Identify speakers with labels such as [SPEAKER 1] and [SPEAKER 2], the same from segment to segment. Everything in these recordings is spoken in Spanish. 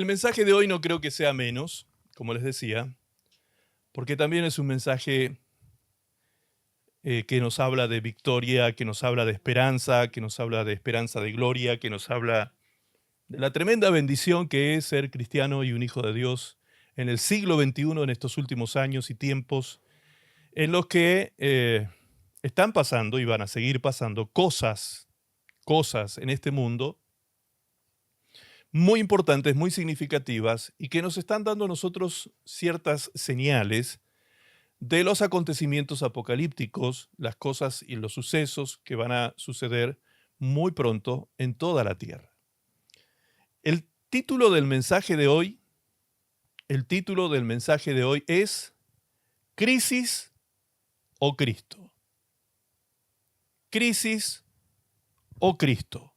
[SPEAKER 1] El mensaje de hoy no creo que sea menos, como les decía, porque también es un mensaje que nos habla de victoria, que nos habla de esperanza, que nos habla de esperanza de gloria, que nos habla de la tremenda bendición que es ser cristiano y un hijo de Dios en el siglo XXI, en estos últimos años y tiempos, en los que están pasando y van a seguir pasando cosas en este mundo muy importantes, muy significativas y que nos están dando a nosotros ciertas señales de los acontecimientos apocalípticos, las cosas y los sucesos que van a suceder muy pronto en toda la tierra. El título del mensaje de hoy, es Crisis o Cristo. Crisis o Cristo.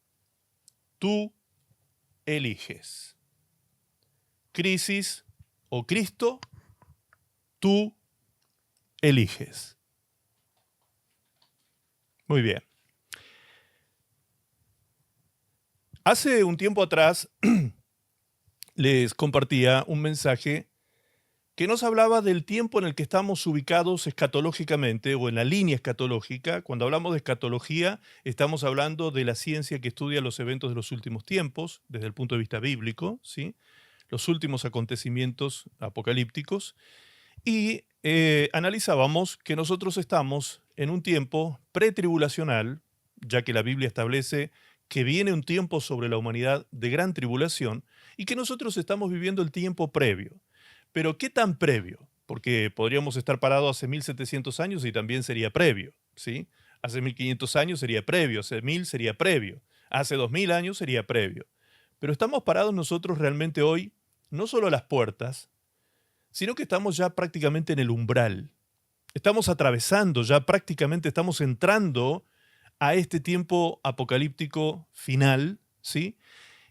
[SPEAKER 1] Tú eliges. Crisis o Cristo, tú eliges. Muy bien. Hace un tiempo atrás les compartía un mensaje que nos hablaba del tiempo en el que estamos ubicados escatológicamente o en la línea escatológica. Cuando hablamos de escatología, estamos hablando de la ciencia que estudia los eventos de los últimos tiempos, desde el punto de vista bíblico, ¿sí? Los últimos acontecimientos apocalípticos. Y analizábamos que nosotros estamos en un tiempo pretribulacional, ya que la Biblia establece que viene un tiempo sobre la humanidad de gran tribulación y que nosotros estamos viviendo el tiempo previo. Pero ¿qué tan previo? Porque podríamos estar parados hace 1700 años y también sería previo, ¿sí? Hace 1500 años sería previo, hace 1000 sería previo, hace 2000 años sería previo. Pero estamos parados nosotros realmente hoy, no solo a las puertas, sino que estamos ya prácticamente en el umbral. Estamos atravesando, ya prácticamente estamos entrando a este tiempo apocalíptico final, ¿sí?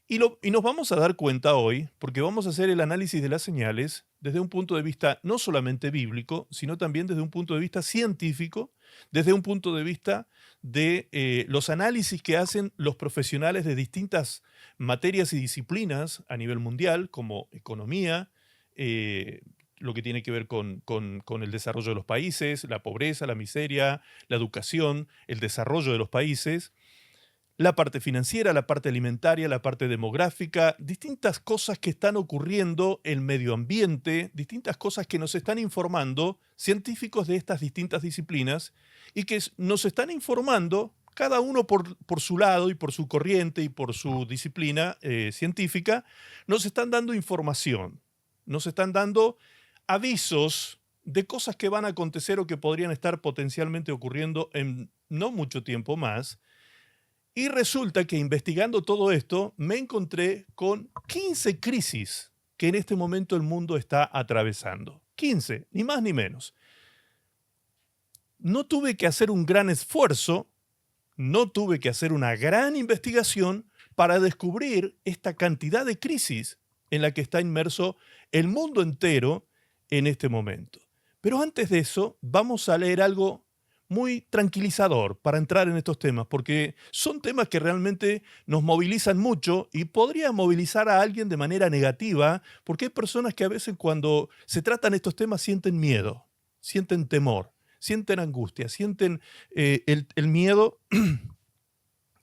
[SPEAKER 1] Y nos vamos a dar cuenta hoy, porque vamos a hacer el análisis de las señales desde un punto de vista no solamente bíblico, sino también desde un punto de vista científico, desde un punto de vista de los análisis que hacen los profesionales de distintas materias y disciplinas a nivel mundial, como economía, lo que tiene que ver con el desarrollo de los países, la pobreza, la miseria, la educación, el desarrollo de los países, la parte financiera, la parte alimentaria, la parte demográfica, distintas cosas que están ocurriendo, el medio ambiente, distintas cosas que nos están informando científicos de estas distintas disciplinas y que nos están informando, cada uno por su lado y por su corriente y por su disciplina científica, nos están dando información, nos están dando avisos de cosas que van a acontecer o que podrían estar potencialmente ocurriendo en no mucho tiempo más. Y resulta que investigando todo esto, me encontré con 15 crisis que en este momento el mundo está atravesando. 15, ni más ni menos. No tuve que hacer un gran esfuerzo, no tuve que hacer una gran investigación para descubrir esta cantidad de crisis en la que está inmerso el mundo entero en este momento. Pero antes de eso, vamos a leer algo muy tranquilizador para entrar en estos temas, porque son temas que realmente nos movilizan mucho y podría movilizar a alguien de manera negativa, porque hay personas que a veces cuando se tratan estos temas sienten miedo, sienten temor, sienten angustia, sienten el miedo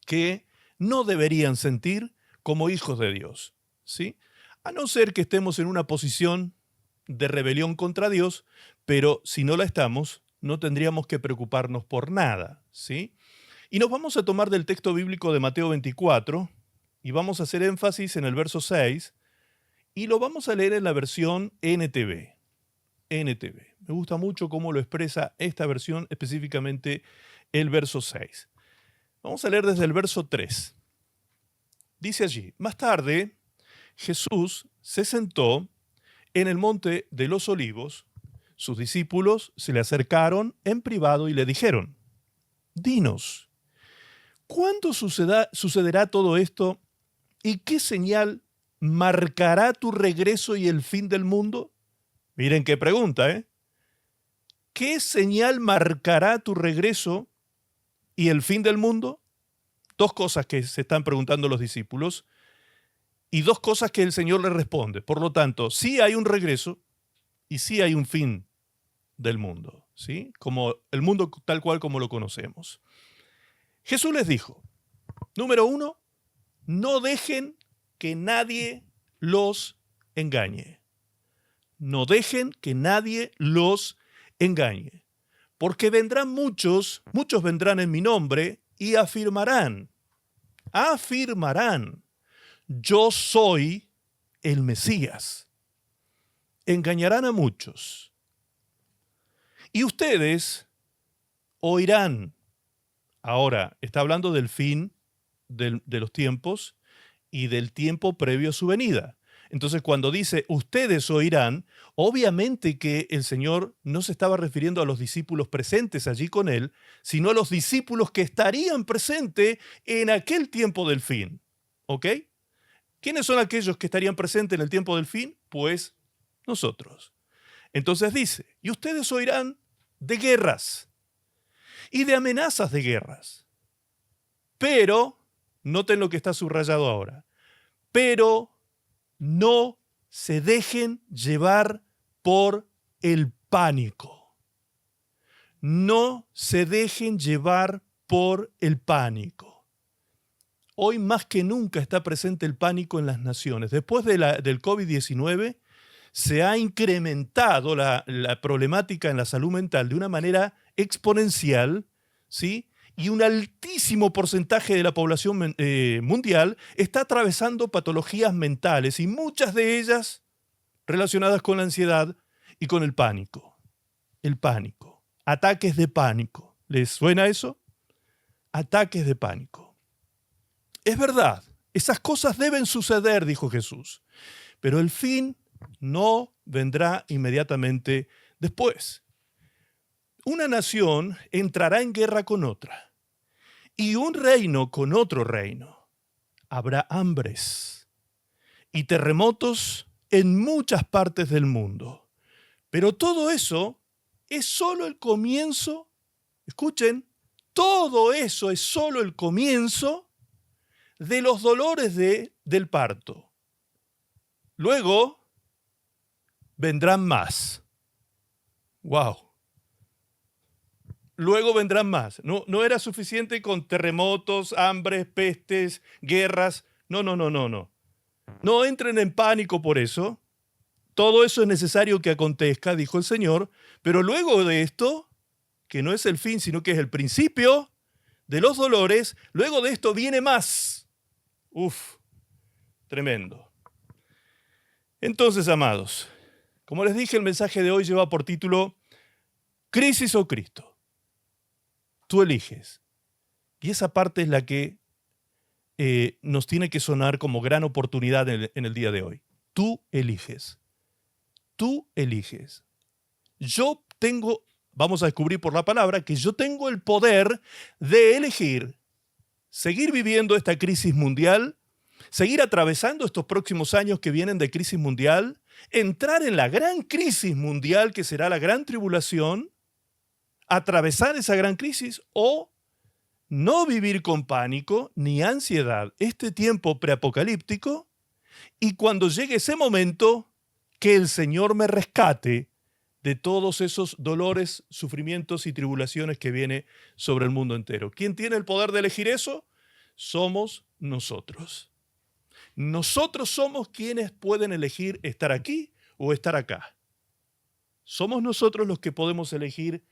[SPEAKER 1] que no deberían sentir como hijos de Dios, ¿sí? A no ser que estemos en una posición de rebelión contra Dios, pero si no la estamos, no tendríamos que preocuparnos por nada, ¿sí? Y nos vamos a tomar del texto bíblico de Mateo 24 y vamos a hacer énfasis en el verso 6 y lo vamos a leer en la versión NTV. NTV. Me gusta mucho cómo lo expresa esta versión, específicamente el verso 6. Vamos a leer desde el verso 3. Dice allí: más tarde, Jesús se sentó en el monte de los olivos. Sus discípulos se le acercaron en privado y le dijeron: dinos, ¿cuándo sucederá todo esto y qué señal marcará tu regreso y el fin del mundo? Miren qué pregunta, ¿eh? ¿Qué señal marcará tu regreso y el fin del mundo? Dos cosas que se están preguntando los discípulos. y dos cosas que el Señor le responde. Por lo tanto, sí hay un regreso y sí hay un fin del mundo, ¿sí? Como el mundo tal cual como lo conocemos. Jesús les dijo, número uno, no dejen que nadie los engañe. No dejen que nadie los engañe. Porque vendrán muchos vendrán en mi nombre y afirmarán, yo soy el Mesías. Engañarán a muchos. Y ustedes oirán. Ahora, está hablando del fin de los tiempos y del tiempo previo a su venida. Entonces, cuando dice, ustedes oirán, obviamente que el Señor no se estaba refiriendo a los discípulos presentes allí con Él, sino a los discípulos que estarían presentes en aquel tiempo del fin. ¿Ok? ¿Quiénes son aquellos que estarían presentes en el tiempo del fin? Pues nosotros. Entonces dice, y ustedes oirán de guerras y de amenazas de guerras. Pero, noten lo que está subrayado ahora, pero no se dejen llevar por el pánico. No se dejen llevar por el pánico. Hoy más que nunca está presente el pánico en las naciones. Después del COVID-19 se ha incrementado la problemática en la salud mental de una manera exponencial, ¿sí? Y un altísimo porcentaje de la población mundial está atravesando patologías mentales y muchas de ellas relacionadas con la ansiedad y con el pánico. El pánico. Ataques de pánico. ¿Les suena eso? Ataques de pánico. Es verdad, esas cosas deben suceder, dijo Jesús, pero el fin no vendrá inmediatamente después. Una nación entrará en guerra con otra y un reino con otro reino. Habrá hambres y terremotos en muchas partes del mundo. Pero todo eso es solo el comienzo. Escuchen, todo eso es solo el comienzo de los dolores del parto. Luego vendrán más. ¡Wow! Luego vendrán más. No era suficiente con terremotos, hambres, pestes, guerras. No. No entren en pánico por eso. Todo eso es necesario que acontezca, dijo el Señor. Pero luego de esto, que no es el fin, sino que es el principio de los dolores, luego de esto viene más. Uf, tremendo. Entonces, amados, como les dije, el mensaje de hoy lleva por título Crisis o Cristo. Tú eliges. Y esa parte es la que nos tiene que sonar como gran oportunidad en el día de hoy. Tú eliges. Tú eliges. Yo tengo, vamos a descubrir por la palabra, que yo tengo el poder de elegir seguir viviendo esta crisis mundial, seguir atravesando estos próximos años que vienen de crisis mundial, entrar en la gran crisis mundial que será la gran tribulación, atravesar esa gran crisis o no vivir con pánico ni ansiedad este tiempo preapocalíptico y cuando llegue ese momento que el Señor me rescate de todos esos dolores, sufrimientos y tribulaciones que viene sobre el mundo entero. ¿Quién tiene el poder de elegir eso? Somos nosotros. Nosotros somos quienes pueden elegir estar aquí o estar acá. Somos nosotros los que podemos elegir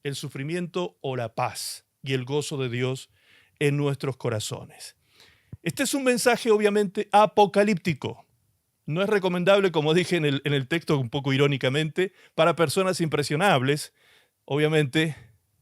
[SPEAKER 1] el sufrimiento o la paz y el gozo de Dios en nuestros corazones. Este es un mensaje obviamente apocalíptico. No es recomendable, como dije en el texto un poco irónicamente, para personas impresionables. Obviamente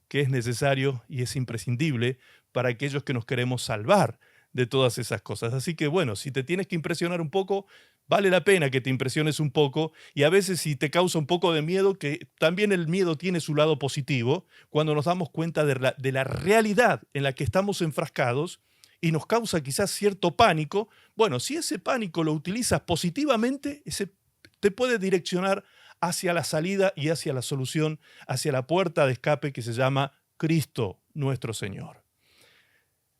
[SPEAKER 1] que es necesario y es imprescindible para aquellos que nos queremos salvar de todas esas cosas. Así que bueno, si te tienes que impresionar un poco, vale la pena que te impresiones un poco y a veces si te causa un poco de miedo, que también el miedo tiene su lado positivo, cuando nos damos cuenta de la realidad en la que estamos enfrascados y nos causa quizás cierto pánico, bueno, si ese pánico lo utilizas positivamente, ese te puede direccionar hacia la salida y hacia la solución, hacia la puerta de escape que se llama Cristo nuestro Señor.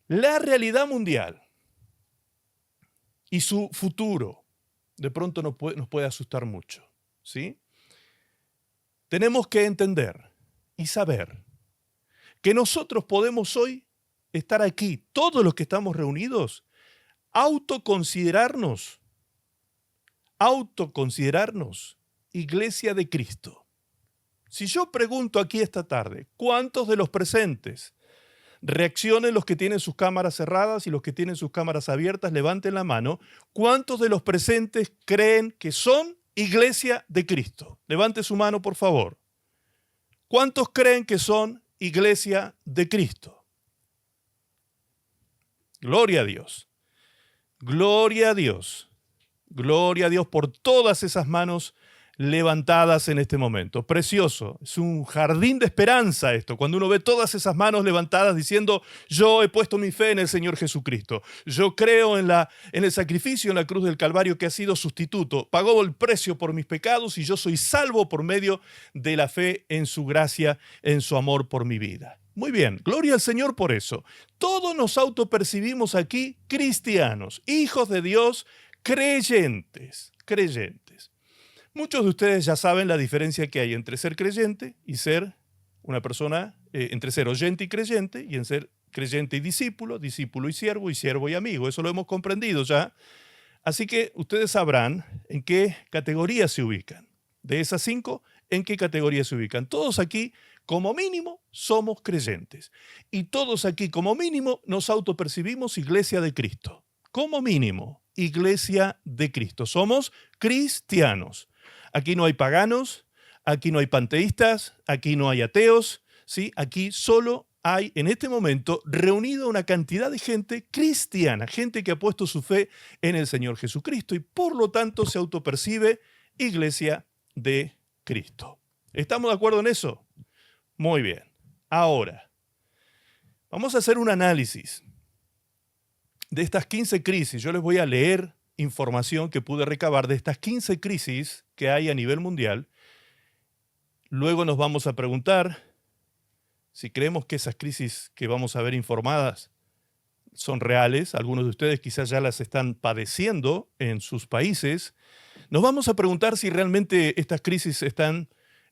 [SPEAKER 1] La realidad mundial y su futuro de pronto nos puede asustar mucho, ¿sí? Tenemos que entender y saber que nosotros podemos hoy estar aquí, todos los que estamos reunidos, autoconsiderarnos Iglesia de Cristo. Si yo pregunto aquí esta tarde, ¿cuántos de los presentes reaccionen los que tienen sus cámaras cerradas y los que tienen sus cámaras abiertas? Levanten la mano. ¿Cuántos de los presentes creen que son Iglesia de Cristo? Levante su mano, por favor. ¿Cuántos creen que son Iglesia de Cristo? Gloria a Dios. Gloria a Dios. Gloria a Dios por todas esas manos levantadas en este momento. Precioso. Es un jardín de esperanza esto, cuando uno ve todas esas manos levantadas diciendo, yo he puesto mi fe en el Señor Jesucristo. Yo creo en el sacrificio en la cruz del Calvario que ha sido sustituto. Pagó el precio por mis pecados y yo soy salvo por medio de la fe en su gracia, en su amor por mi vida. Muy bien, gloria al Señor por eso. Todos nos autopercibimos aquí cristianos, hijos de Dios, creyentes. Muchos de ustedes ya saben la diferencia que hay entre ser creyente y ser una persona, entre ser oyente y creyente, y en ser creyente y discípulo, discípulo y siervo y amigo. Eso lo hemos comprendido ya. Así que ustedes sabrán en qué categoría se ubican. De esas 5, ¿en qué categoría se ubican? Todos aquí, como mínimo, somos creyentes. Y todos aquí, como mínimo, nos autopercibimos Iglesia de Cristo. Como mínimo, Iglesia de Cristo. Somos cristianos. Aquí no hay paganos, aquí no hay panteístas, aquí no hay ateos, ¿sí? Aquí solo hay, en este momento, reunida una cantidad de gente cristiana, gente que ha puesto su fe en el Señor Jesucristo y por lo tanto se autopercibe Iglesia de Cristo. ¿Estamos de acuerdo en eso? Muy bien. Ahora, vamos a hacer un análisis de estas 15 crisis. Yo les voy a leer información que pude recabar de estas 15 crisis que hay a nivel mundial. Luego nos vamos a preguntar si creemos que esas crisis que vamos a ver informadas son reales. Algunos de ustedes quizás ya las están padeciendo en sus países. Nos vamos a preguntar si realmente estas crisis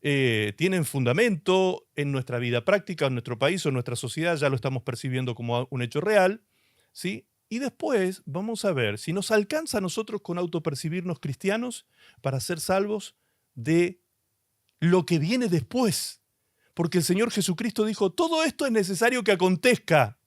[SPEAKER 1] tienen fundamento en nuestra vida práctica, en nuestro país o en nuestra sociedad. Ya lo estamos percibiendo como un hecho real, ¿sí? Y después vamos a ver si nos alcanza a nosotros con autopercibirnos cristianos para ser salvos de lo que viene después. Porque el Señor Jesucristo dijo, todo esto es necesario que acontezca.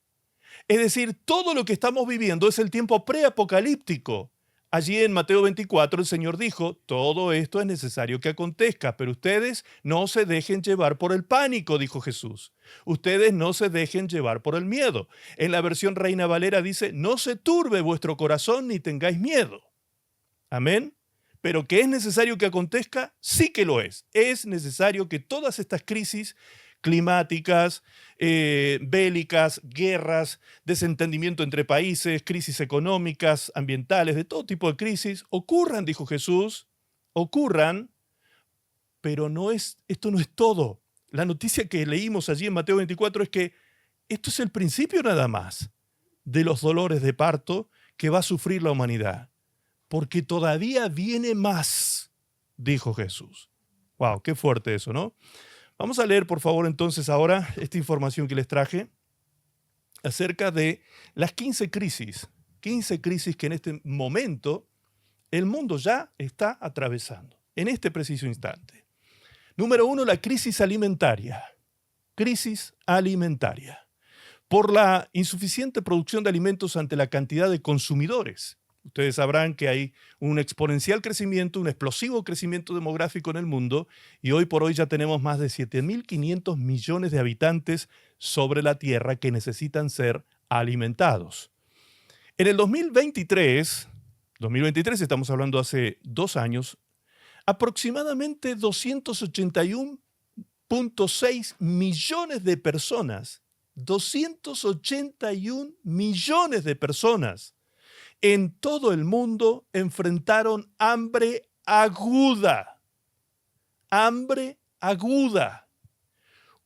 [SPEAKER 1] Es decir, todo lo que estamos viviendo es el tiempo preapocalíptico. Allí en Mateo 24 el Señor dijo, todo esto es necesario que acontezca, pero ustedes no se dejen llevar por el pánico, dijo Jesús. Ustedes no se dejen llevar por el miedo. En la versión Reina Valera dice, no se turbe vuestro corazón ni tengáis miedo. Amén. Pero que es necesario que acontezca, sí que lo es. Es necesario que todas estas crisis climáticas, bélicas, guerras, desentendimiento entre países, crisis económicas, ambientales, de todo tipo de crisis, ocurran, dijo Jesús, ocurran, pero esto no es todo. La noticia que leímos allí en Mateo 24 es que esto es el principio nada más de los dolores de parto que va a sufrir la humanidad, porque todavía viene más, dijo Jesús. Wow, qué fuerte eso, ¿no? Vamos a leer, por favor, entonces ahora esta información que les traje acerca de las 15 crisis que en este momento el mundo ya está atravesando, en este preciso instante. Número 1, la crisis alimentaria. Crisis alimentaria. Por la insuficiente producción de alimentos ante la cantidad de consumidores. Ustedes sabrán que hay un exponencial crecimiento, un explosivo crecimiento demográfico en el mundo y hoy por hoy ya tenemos más de 7.500 millones de habitantes sobre la Tierra que necesitan ser alimentados. En el 2023, estamos hablando hace 2 años, aproximadamente 281.6 millones de personas, 281 millones de personas en todo el mundo enfrentaron hambre aguda. Hambre aguda.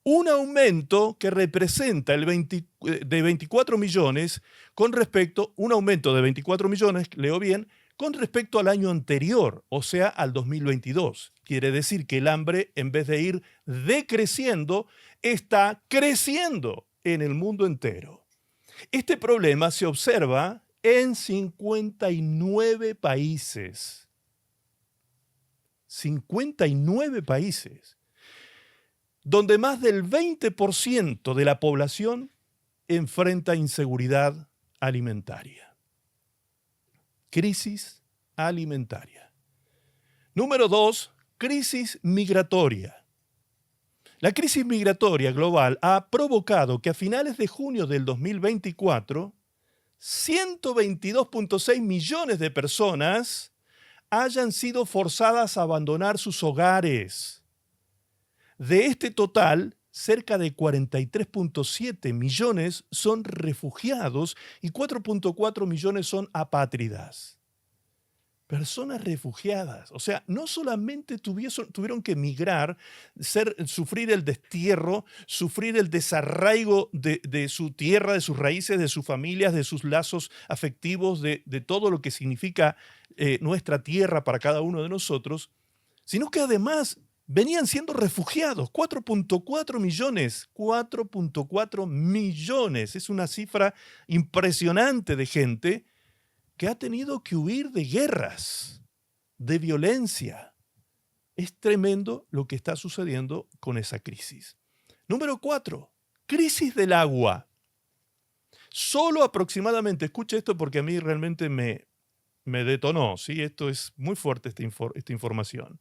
[SPEAKER 1] un aumento que representa de 24 millones con respecto, un aumento de 24 millones, leo bien, con respecto al año anterior, o sea, al 2022. Quiere decir que el hambre, en vez de ir decreciendo, está creciendo en el mundo entero. Este problema se observa en 59 países. 59 países, donde más del 20% de la población enfrenta inseguridad alimentaria. Crisis alimentaria. Número 2, crisis migratoria. La crisis migratoria global ha provocado que a finales de junio del 2024, 122.6 millones de personas hayan sido forzadas a abandonar sus hogares. De este total, cerca de 43.7 millones son refugiados y 4.4 millones son apátridas. Personas refugiadas. O sea, no solamente tuvieron que emigrar, sufrir el destierro, sufrir el desarraigo de su tierra, de sus raíces, de sus familias, de sus lazos afectivos, de todo lo que significa nuestra tierra para cada uno de nosotros, sino que además venían siendo refugiados, 4.4 millones, 4.4 millones. Es una cifra impresionante de gente que ha tenido que huir de guerras, de violencia. Es tremendo lo que está sucediendo con esa crisis. Número 4, crisis del agua. Solo aproximadamente, escucha esto porque a mí realmente me detonó, ¿sí? Esto es muy fuerte, esta información.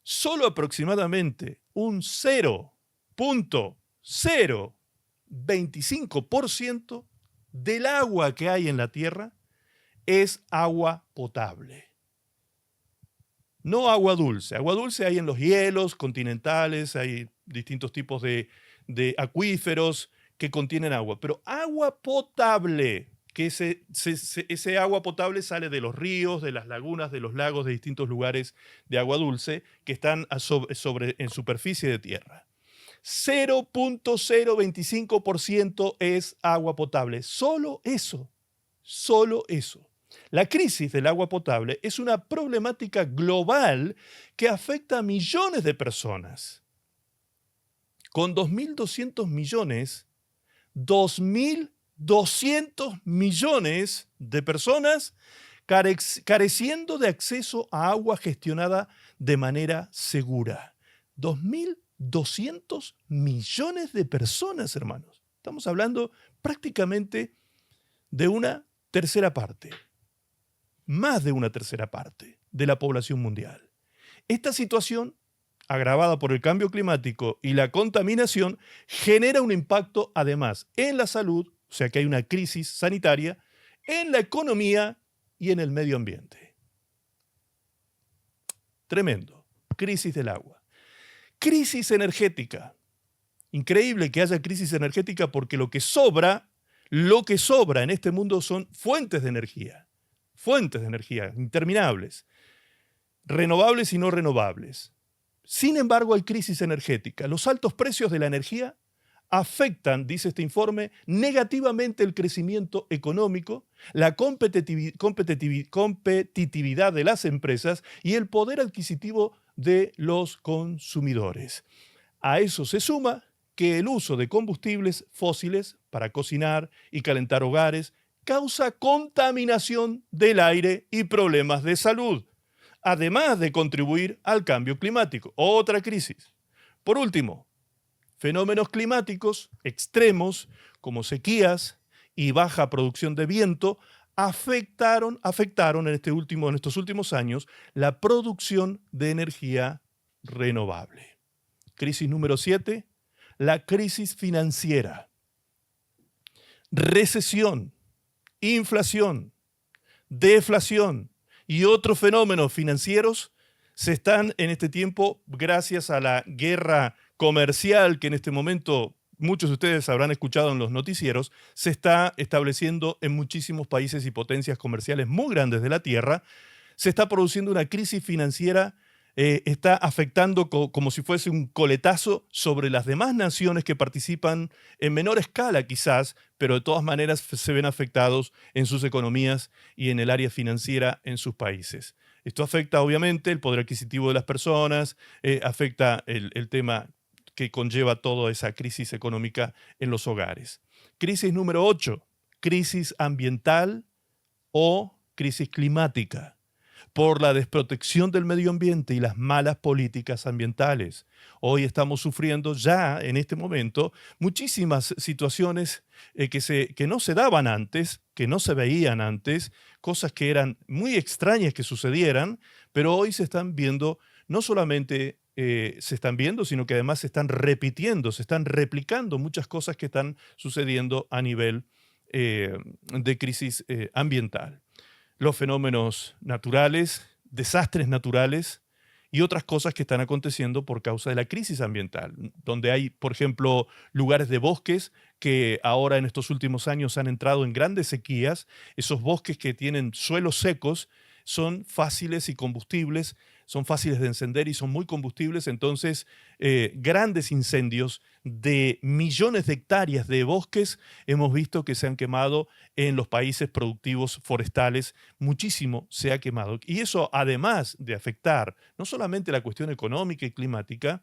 [SPEAKER 1] Solo aproximadamente un 0.025% del agua que hay en la Tierra es agua potable. No agua dulce. Agua dulce hay en los hielos continentales, hay distintos tipos de acuíferos que contienen agua, pero agua potable, que ese agua potable sale de los ríos, de las lagunas, de los lagos, de distintos lugares de agua dulce que están en superficie de tierra. 0.025% es agua potable. Solo eso. Solo eso. La crisis del agua potable es una problemática global que afecta a millones de personas. Con 2.200 millones, 2.200 millones de personas careciendo de acceso a agua gestionada de manera segura. 2.200 millones de personas, hermanos. Estamos hablando prácticamente de una tercera parte, más de una tercera parte de la población mundial. Esta situación, agravada por el cambio climático y la contaminación, genera un impacto además en la salud, o sea que hay una crisis sanitaria, en la economía y en el medio ambiente. Tremendo. Crisis del agua. Crisis energética. Increíble que haya crisis energética porque lo que sobra en este mundo son fuentes de energía interminables, renovables y no renovables. Sin embargo, hay crisis energética. Los altos precios de la energía afectan, dice este informe, negativamente el crecimiento económico, la competitividad de las empresas y el poder adquisitivo de los consumidores. A eso se suma que el uso de combustibles fósiles para cocinar y calentar hogares causa contaminación del aire y problemas de salud, además de contribuir al cambio climático. Otra crisis. Por último, fenómenos climáticos extremos como sequías y baja producción de viento afectaron en estos últimos años la producción de energía renovable. Crisis número 7, la crisis financiera. Recesión, inflación, deflación y otros fenómenos financieros se están en este tiempo, gracias a la guerra comercial que en este momento muchos de ustedes habrán escuchado en los noticieros, se está estableciendo en muchísimos países y potencias comerciales muy grandes de la Tierra. Se está produciendo una crisis financiera está afectando como si fuese un coletazo sobre las demás naciones que participan en menor escala quizás, pero de todas maneras se ven afectados en sus economías y en el área financiera en sus países. Esto afecta obviamente el poder adquisitivo de las personas, afecta el tema que conlleva toda esa crisis económica en los hogares. Crisis número 8, crisis ambiental o crisis climática, por la desprotección del medio ambiente y las malas políticas ambientales. Hoy estamos sufriendo ya en este momento muchísimas situaciones que no se daban antes, que no se veían antes, cosas que eran muy extrañas que sucedieran, pero hoy se están viendo, no solamente se están viendo, sino que además se están repitiendo, se están replicando muchas cosas que están sucediendo a nivel de crisis ambiental. Los fenómenos naturales, desastres naturales y otras cosas que están aconteciendo por causa de la crisis ambiental, donde hay, por ejemplo, lugares de bosques que ahora en estos últimos años han entrado en grandes sequías. Esos bosques que tienen suelos secos son fáciles y combustibles, son fáciles de encender y son muy combustibles, entonces grandes incendios de millones de hectáreas de bosques hemos visto que se han quemado en los países productivos forestales, muchísimo se ha quemado. Y eso, además de afectar no solamente la cuestión económica y climática,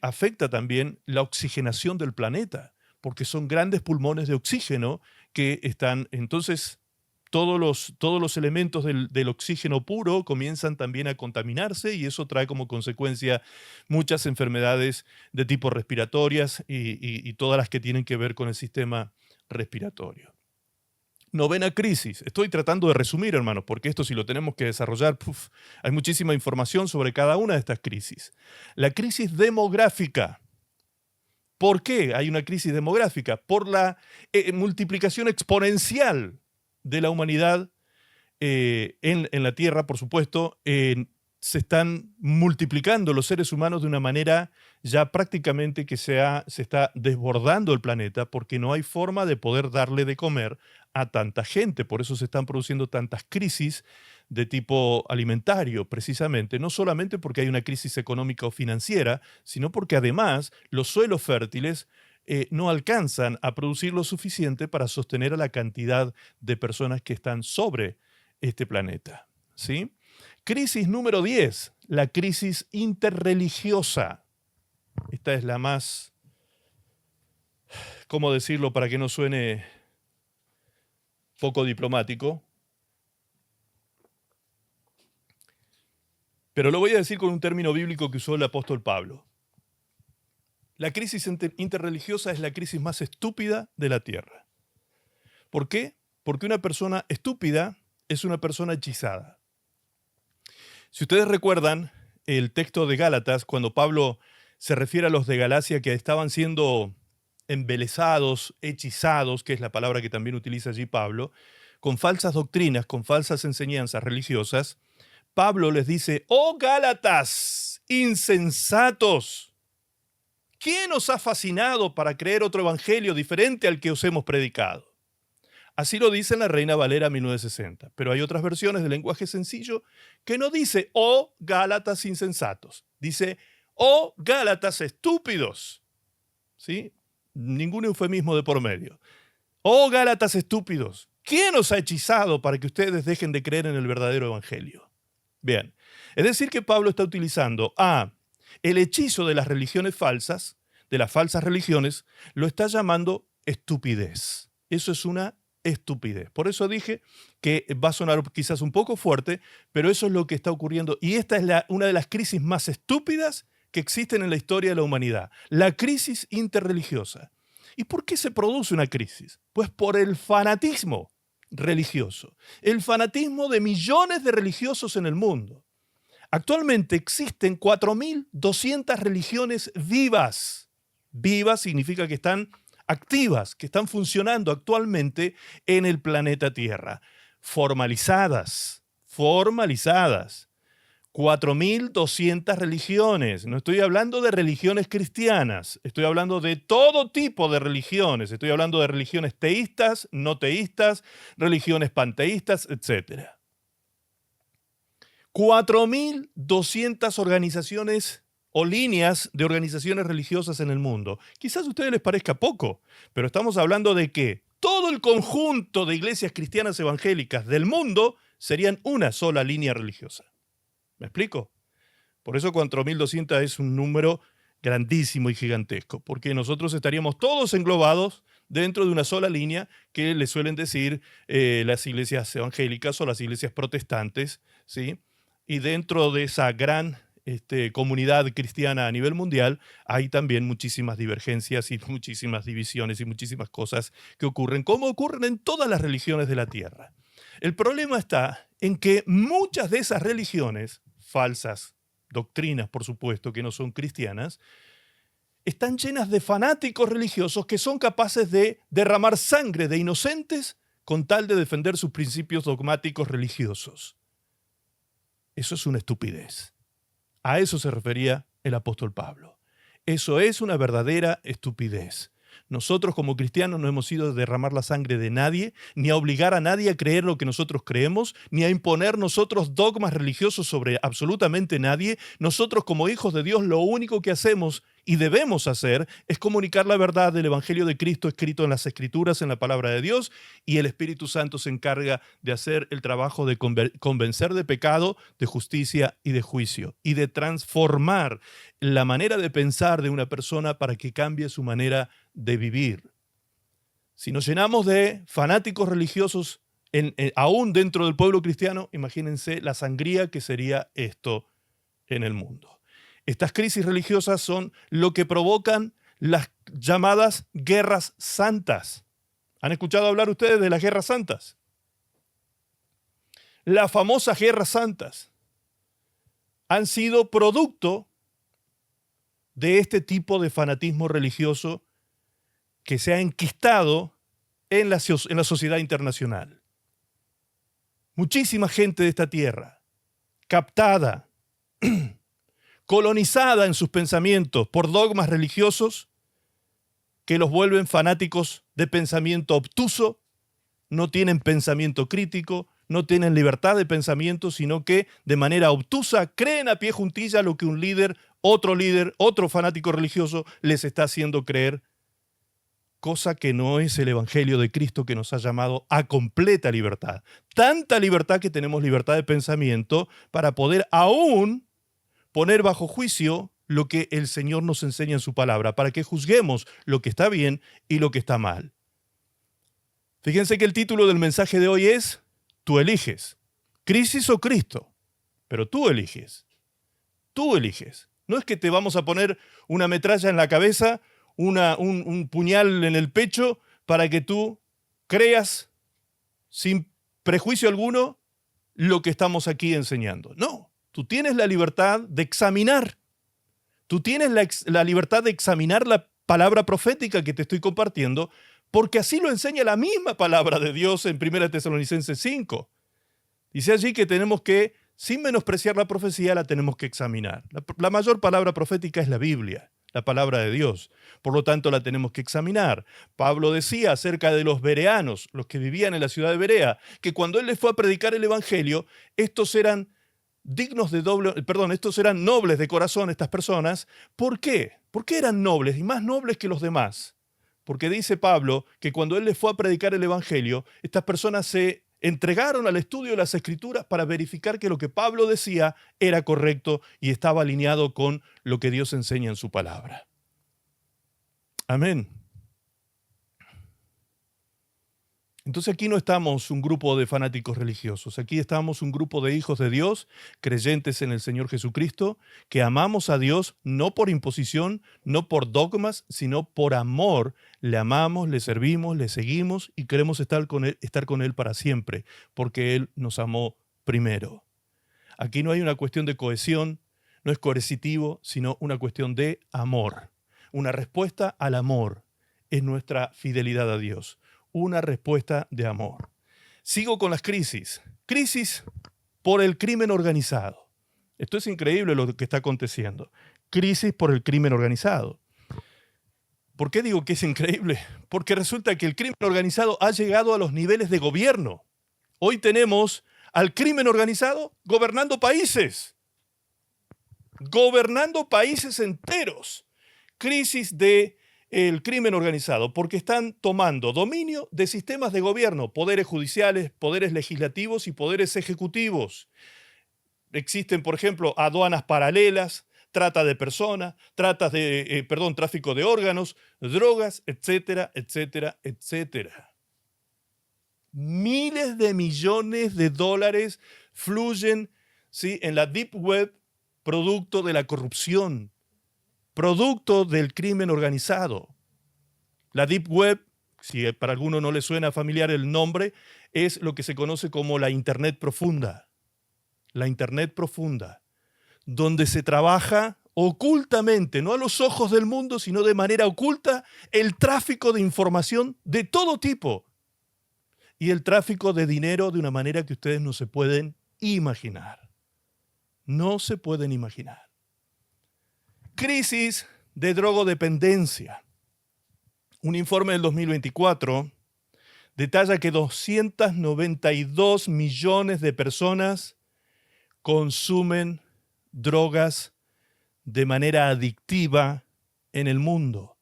[SPEAKER 1] afecta también la oxigenación del planeta, porque son grandes pulmones de oxígeno que están, entonces, todos los elementos del oxígeno puro comienzan también a contaminarse y eso trae como consecuencia muchas enfermedades de tipo respiratorias y todas las que tienen que ver con el sistema respiratorio. Novena crisis. Estoy tratando de resumir, hermanos, porque esto si lo tenemos que desarrollar, hay muchísima información sobre cada una de estas crisis. La crisis demográfica. ¿Por qué hay una crisis demográfica? Por la multiplicación exponencial de la humanidad en la Tierra, por supuesto. Se están multiplicando los seres humanos de una manera ya prácticamente que se está desbordando el planeta porque no hay forma de poder darle de comer a tanta gente. Por eso se están produciendo tantas crisis de tipo alimentario, precisamente, no solamente porque hay una crisis económica o financiera, sino porque además los suelos fértiles no alcanzan a producir lo suficiente para sostener a la cantidad de personas que están sobre este planeta, ¿sí? Crisis número 10, la crisis interreligiosa. Esta es la más, ¿cómo decirlo para que no suene poco diplomático? Pero lo voy a decir con un término bíblico que usó el apóstol Pablo. La crisis interreligiosa es la crisis más estúpida de la tierra. ¿Por qué? Porque una persona estúpida es una persona hechizada. Si ustedes recuerdan el texto de Gálatas, cuando Pablo se refiere a los de Galacia que estaban siendo embelesados, hechizados, que es la palabra que también utiliza allí Pablo, con falsas doctrinas, con falsas enseñanzas religiosas, Pablo les dice: «¡Oh Gálatas, insensatos! ¿Quién os ha fascinado para creer otro evangelio diferente al que os hemos predicado?». Así lo dice en la Reina Valera 1960, pero hay otras versiones de lenguaje sencillo que no dice «oh Gálatas insensatos», dice «oh Gálatas estúpidos», ¿sí? Ningún eufemismo de por medio. «Oh Gálatas estúpidos, ¿quién os ha hechizado para que ustedes dejen de creer en el verdadero evangelio?». Bien, es decir que Pablo está utilizando el hechizo de las religiones falsas, de las falsas religiones, lo está llamando estupidez. Eso es una estupidez. Por eso dije que va a sonar quizás un poco fuerte, pero eso es lo que está ocurriendo. Y esta es una de las crisis más estúpidas que existen en la historia de la humanidad. La crisis interreligiosa. ¿Y por qué se produce una crisis? Pues por el fanatismo religioso. El fanatismo de millones de religiosos en el mundo. Actualmente existen 4.200 religiones vivas. Vivas significa que están activas, que están funcionando actualmente en el planeta Tierra. Formalizadas. 4.200 religiones. No estoy hablando de religiones cristianas, estoy hablando de todo tipo de religiones. Estoy hablando de religiones teístas, no teístas, religiones panteístas, etc. 4.200 organizaciones o líneas de organizaciones religiosas en el mundo. Quizás a ustedes les parezca poco, pero estamos hablando de que todo el conjunto de iglesias cristianas evangélicas del mundo serían una sola línea religiosa. ¿Me explico? Por eso 4.200 es un número grandísimo y gigantesco, porque nosotros estaríamos todos englobados dentro de una sola línea que le suelen decir las iglesias evangélicas o las iglesias protestantes, ¿sí? Y dentro de esa gran comunidad cristiana a nivel mundial hay también muchísimas divergencias y muchísimas divisiones y muchísimas cosas que ocurren, como ocurren en todas las religiones de la tierra. El problema está en que muchas de esas religiones falsas, doctrinas, por supuesto, que no son cristianas, están llenas de fanáticos religiosos que son capaces de derramar sangre de inocentes con tal de defender sus principios dogmáticos religiosos. Eso es una estupidez. A eso se refería el apóstol Pablo. Eso es una verdadera estupidez. Nosotros como cristianos no hemos ido a derramar la sangre de nadie, ni a obligar a nadie a creer lo que nosotros creemos, ni a imponer nosotros dogmas religiosos sobre absolutamente nadie. Nosotros como hijos de Dios lo único que hacemos y debemos hacer es comunicar la verdad del Evangelio de Cristo escrito en las Escrituras, en la palabra de Dios, y el Espíritu Santo se encarga de hacer el trabajo de convencer de pecado, de justicia y de juicio, y de transformar la manera de pensar de una persona para que cambie su manera de vivir. Si nos llenamos de fanáticos religiosos aún dentro del pueblo cristiano, imagínense la sangría que sería esto en el mundo. Estas crisis religiosas son lo que provocan las llamadas guerras santas. ¿Han escuchado hablar ustedes de las guerras santas? Las famosas guerras santas han sido producto de este tipo de fanatismo religioso que se ha enquistado en la sociedad internacional. Muchísima gente de esta tierra, captada, colonizada en sus pensamientos por dogmas religiosos que los vuelven fanáticos de pensamiento obtuso, no tienen pensamiento crítico, no tienen libertad de pensamiento, sino que de manera obtusa creen a pie juntilla lo que un líder, otro fanático religioso les está haciendo creer, cosa que no es el Evangelio de Cristo que nos ha llamado a completa libertad. Tanta libertad que tenemos libertad de pensamiento para poder aún poner bajo juicio lo que el Señor nos enseña en su palabra, para que juzguemos lo que está bien y lo que está mal. Fíjense que el título del mensaje de hoy es Tú eliges, crisis o Cristo, pero tú eliges. Tú eliges. No es que te vamos a poner una metralla en la cabeza, un puñal en el pecho para que tú creas sin prejuicio alguno lo que estamos aquí enseñando. No, tú tienes la libertad de examinar. Tú tienes la libertad de examinar la palabra profética que te estoy compartiendo, porque así lo enseña la misma palabra de Dios en 1 Tesalonicenses 5. Dice allí que tenemos que, sin menospreciar la profecía, la tenemos que examinar. La mayor palabra profética es la Biblia, la palabra de Dios. Por lo tanto, la tenemos que examinar. Pablo decía acerca de los bereanos, los que vivían en la ciudad de Berea, que cuando él les fue a predicar el Evangelio, estos eran estos eran nobles de corazón, estas personas. ¿Por qué? ¿Por qué eran nobles y más nobles que los demás? Porque dice Pablo que cuando él les fue a predicar el Evangelio, estas personas se entregaron al estudio de las Escrituras para verificar que lo que Pablo decía era correcto y estaba alineado con lo que Dios enseña en su palabra. Amén. Entonces aquí no estamos un grupo de fanáticos religiosos, aquí estamos un grupo de hijos de Dios, creyentes en el Señor Jesucristo, que amamos a Dios no por imposición, no por dogmas, sino por amor. Le amamos, le servimos, le seguimos y queremos estar con Él para siempre, porque Él nos amó primero. Aquí no hay una cuestión de cohesión, no es coercitivo, sino una cuestión de amor. Una respuesta al amor es nuestra fidelidad a Dios. Una respuesta de amor. Sigo con las crisis. Crisis por el crimen organizado. Esto es increíble lo que está aconteciendo. Crisis por el crimen organizado. ¿Por qué digo que es increíble? Porque resulta que el crimen organizado ha llegado a los niveles de gobierno. Hoy tenemos al crimen organizado gobernando países enteros. Crisis del crimen organizado, porque están tomando dominio de sistemas de gobierno, poderes judiciales, poderes legislativos y poderes ejecutivos. Existen, por ejemplo, aduanas paralelas, trata de personas, tráfico de órganos, drogas, etcétera, etcétera, etcétera. Miles de millones de dólares fluyen, ¿sí?, en la Deep Web, producto de la corrupción, producto del crimen organizado. La Deep Web, si para alguno no le suena familiar el nombre, es lo que se conoce como la Internet profunda. La Internet profunda, donde se trabaja ocultamente, no a los ojos del mundo, sino de manera oculta, el tráfico de información de todo tipo y el tráfico de dinero de una manera que ustedes no se pueden imaginar. No se pueden imaginar. Crisis de drogodependencia. Un informe del 2024 detalla que 292 millones de personas consumen drogas de manera adictiva en el mundo.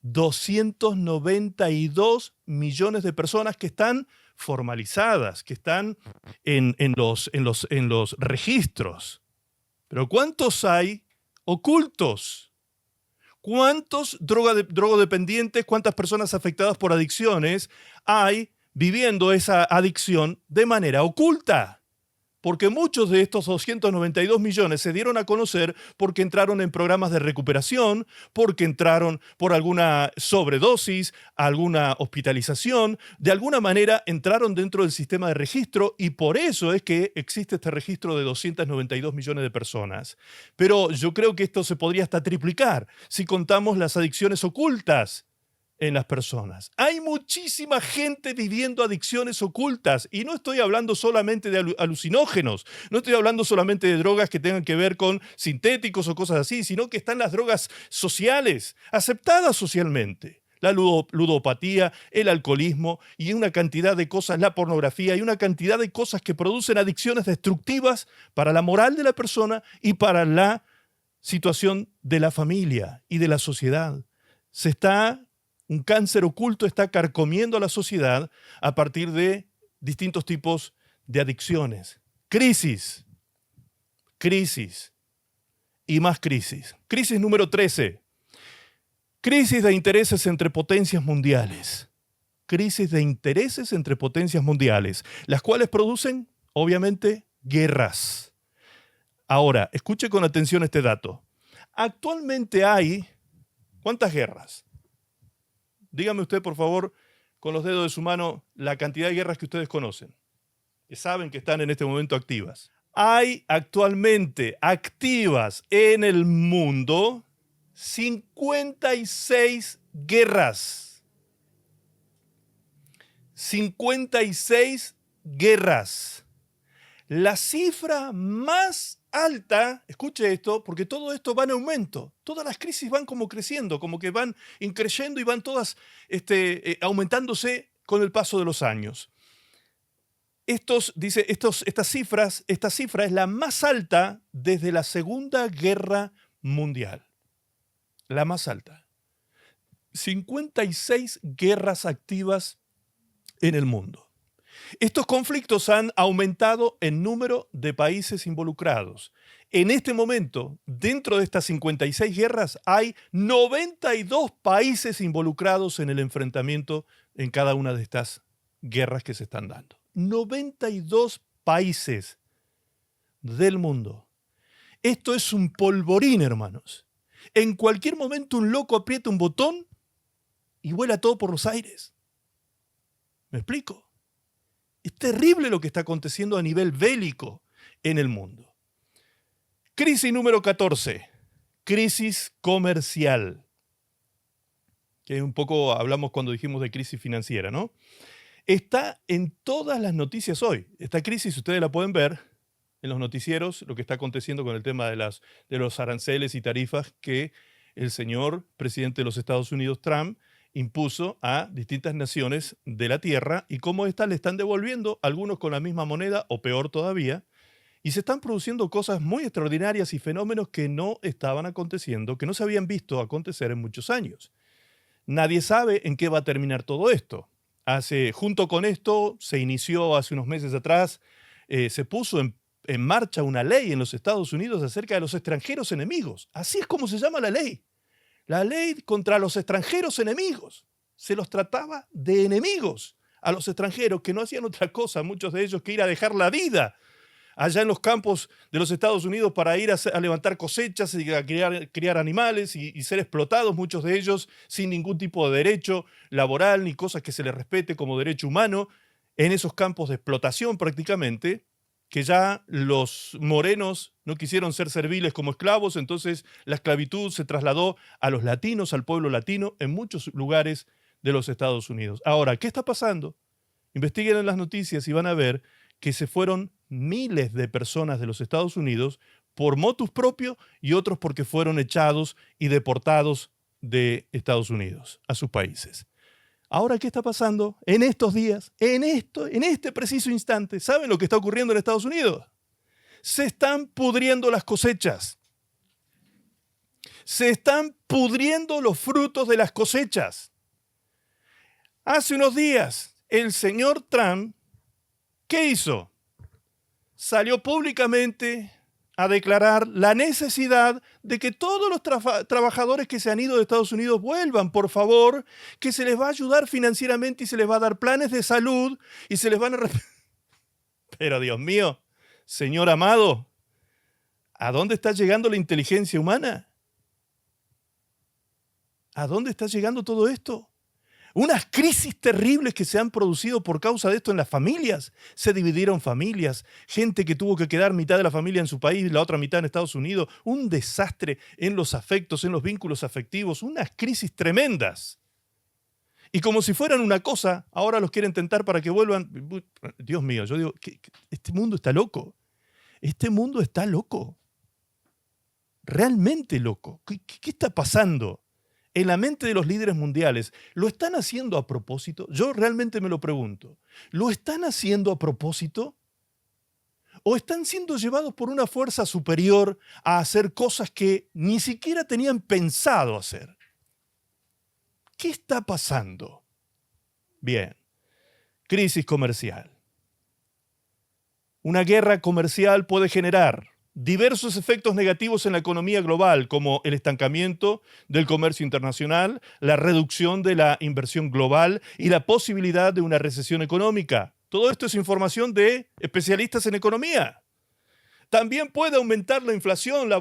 [SPEAKER 1] 292 millones de personas que están formalizadas, que están en los registros. Pero ¿cuántos hay ocultos? ¿Cuántos drogodependientes, cuántas personas afectadas por adicciones hay viviendo esa adicción de manera oculta? Porque muchos de estos 292 millones se dieron a conocer porque entraron en programas de recuperación, porque entraron por alguna sobredosis, alguna hospitalización, de alguna manera entraron dentro del sistema de registro y por eso es que existe este registro de 292 millones de personas. Pero yo creo que esto se podría hasta triplicar si contamos las adicciones ocultas en las personas. Hay muchísima gente viviendo adicciones ocultas y no estoy hablando solamente de alucinógenos, no estoy hablando solamente de drogas que tengan que ver con sintéticos o cosas así, sino que están las drogas sociales, aceptadas socialmente. La ludopatía, el alcoholismo y una cantidad de cosas, la pornografía y una cantidad de cosas que producen adicciones destructivas para la moral de la persona y para la situación de la familia y de la sociedad. Un cáncer oculto está carcomiendo a la sociedad a partir de distintos tipos de adicciones. Crisis y más crisis. Crisis número 13. Crisis de intereses entre potencias mundiales. Crisis de intereses entre potencias mundiales, las cuales producen, obviamente, guerras. Ahora, escuche con atención este dato. Actualmente hay, ¿cuántas guerras? Dígame usted, por favor, con los dedos de su mano, la cantidad de guerras que ustedes conocen, que saben que están en este momento activas. Hay actualmente activas en el mundo 56 guerras. 56 guerras. La cifra más alta, escuche esto, porque todo esto va en aumento. Todas las crisis van como creciendo, como que van increyendo y van todas aumentándose con el paso de los años. Esta cifra es la más alta desde la Segunda Guerra Mundial. La más alta. 56 guerras activas en el mundo. Estos conflictos han aumentado en número de países involucrados. En este momento, dentro de estas 56 guerras, hay 92 países involucrados en el enfrentamiento en cada una de estas guerras que se están dando. 92 países del mundo. Esto es un polvorín, hermanos. En cualquier momento un loco aprieta un botón y vuela todo por los aires. ¿Me explico? Es terrible lo que está aconteciendo a nivel bélico en el mundo. Crisis número 14. Crisis comercial. Que un poco hablamos cuando dijimos de crisis financiera, ¿no? Está en todas las noticias hoy. Esta crisis ustedes la pueden ver en los noticieros, lo que está aconteciendo con el tema de los aranceles y tarifas que el señor presidente de los Estados Unidos, Trump, impuso a distintas naciones de la tierra y cómo éstas le están devolviendo, algunos con la misma moneda o peor todavía, y se están produciendo cosas muy extraordinarias y fenómenos que no estaban aconteciendo, que no se habían visto acontecer en muchos años. Nadie sabe en qué va a terminar todo esto. Junto con esto, se inició hace unos meses atrás, se puso en marcha una ley en los Estados Unidos acerca de los extranjeros enemigos. Así es como se llama la ley. La ley contra los extranjeros enemigos. Se los trataba de enemigos a los extranjeros que no hacían otra cosa, muchos de ellos, que ir a dejar la vida allá en los campos de los Estados Unidos para ir a levantar cosechas y a criar animales y ser explotados, muchos de ellos sin ningún tipo de derecho laboral ni cosas que se les respete como derecho humano, en esos campos de explotación prácticamente, que ya los morenos no quisieron ser serviles como esclavos, entonces la esclavitud se trasladó a los latinos, al pueblo latino, en muchos lugares de los Estados Unidos. Ahora, ¿qué está pasando? Investiguen en las noticias y van a ver que se fueron miles de personas de los Estados Unidos por motus propio y otros porque fueron echados y deportados de Estados Unidos a sus países. Ahora, ¿qué está pasando en estos días? En este preciso instante, ¿saben lo que está ocurriendo en Estados Unidos? Se están pudriendo las cosechas. Se están pudriendo los frutos de las cosechas. Hace unos días, el señor Trump, ¿qué hizo? Salió públicamente a declarar la necesidad de que todos los trabajadores que se han ido de Estados Unidos vuelvan, por favor, que se les va a ayudar financieramente y se les va a dar planes de salud y se les van a... Pero Dios mío, señor amado, ¿a dónde está llegando la inteligencia humana? ¿A dónde está llegando todo esto? Unas crisis terribles que se han producido por causa de esto en las familias. Se dividieron familias, gente que tuvo que quedar mitad de la familia en su país y la otra mitad en Estados Unidos. Un desastre en los afectos, en los vínculos afectivos, unas crisis tremendas. Y como si fueran una cosa, ahora los quieren tentar para que vuelvan. Dios mío, yo digo, este mundo está loco. Este mundo está loco. Realmente loco. ¿Qué está pasando en la mente de los líderes mundiales? ¿Lo están haciendo a propósito? Yo realmente me lo pregunto. ¿Lo están haciendo a propósito? ¿O están siendo llevados por una fuerza superior a hacer cosas que ni siquiera tenían pensado hacer? ¿Qué está pasando? Bien, crisis comercial. Una guerra comercial puede generar diversos efectos negativos en la economía global, como el estancamiento del comercio internacional, la reducción de la inversión global y la posibilidad de una recesión económica. Todo esto es información de especialistas en economía. También puede aumentar la inflación, la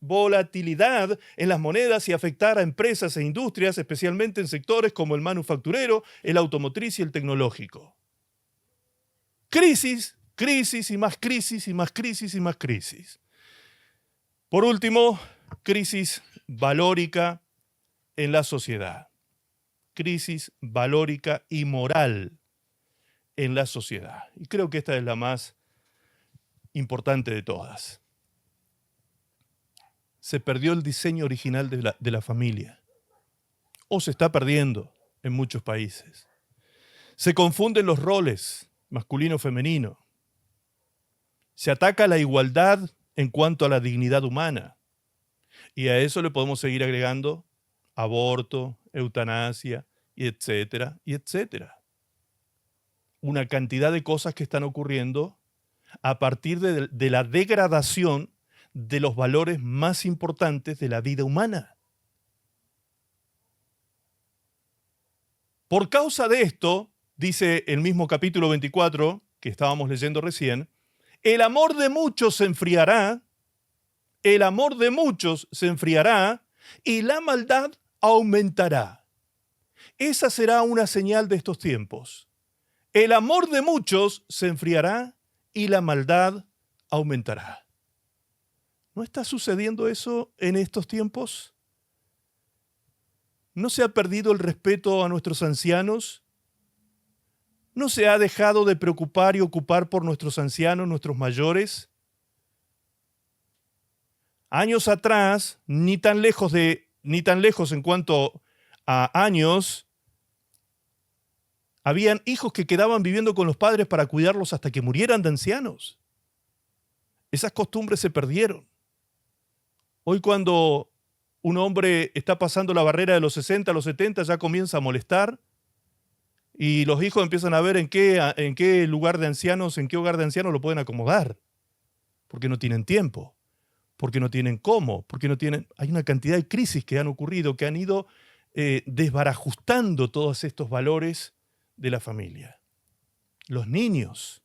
[SPEAKER 1] volatilidad en las monedas y afectar a empresas e industrias, especialmente en sectores como el manufacturero, el automotriz y el tecnológico. Crisis y más crisis y más crisis y más crisis. Por último, crisis valórica en la sociedad. Crisis valórica y moral en la sociedad. Y creo que esta es la más importante de todas. Se perdió el diseño original de la familia. O se está perdiendo en muchos países. Se confunden los roles masculino-femenino. Se ataca la igualdad en cuanto a la dignidad humana. Y a eso le podemos seguir agregando aborto, eutanasia, y etcétera, y etcétera. Una cantidad de cosas que están ocurriendo a partir de la degradación de los valores más importantes de la vida humana. Por causa de esto, dice el mismo capítulo 24 que estábamos leyendo recién, el amor de muchos se enfriará, y la maldad aumentará. Esa será una señal de estos tiempos. El amor de muchos se enfriará y la maldad aumentará. ¿No está sucediendo eso en estos tiempos? ¿No se ha perdido el respeto a nuestros ancianos? ¿No se ha dejado de preocupar y ocupar por nuestros ancianos, nuestros mayores? Años atrás, ni tan lejos en cuanto años, habían hijos que quedaban viviendo con los padres para cuidarlos hasta que murieran de ancianos. Esas costumbres se perdieron. Hoy cuando un hombre está pasando la barrera de los 60 a los 70 ya comienza a molestar y los hijos empiezan a ver en qué lugar de ancianos, en qué hogar de ancianos lo pueden acomodar, porque no tienen tiempo, porque no tienen cómo, porque no tienen... Hay una cantidad de crisis que han ocurrido, que han ido desbarajustando todos estos valores de la familia. Los niños.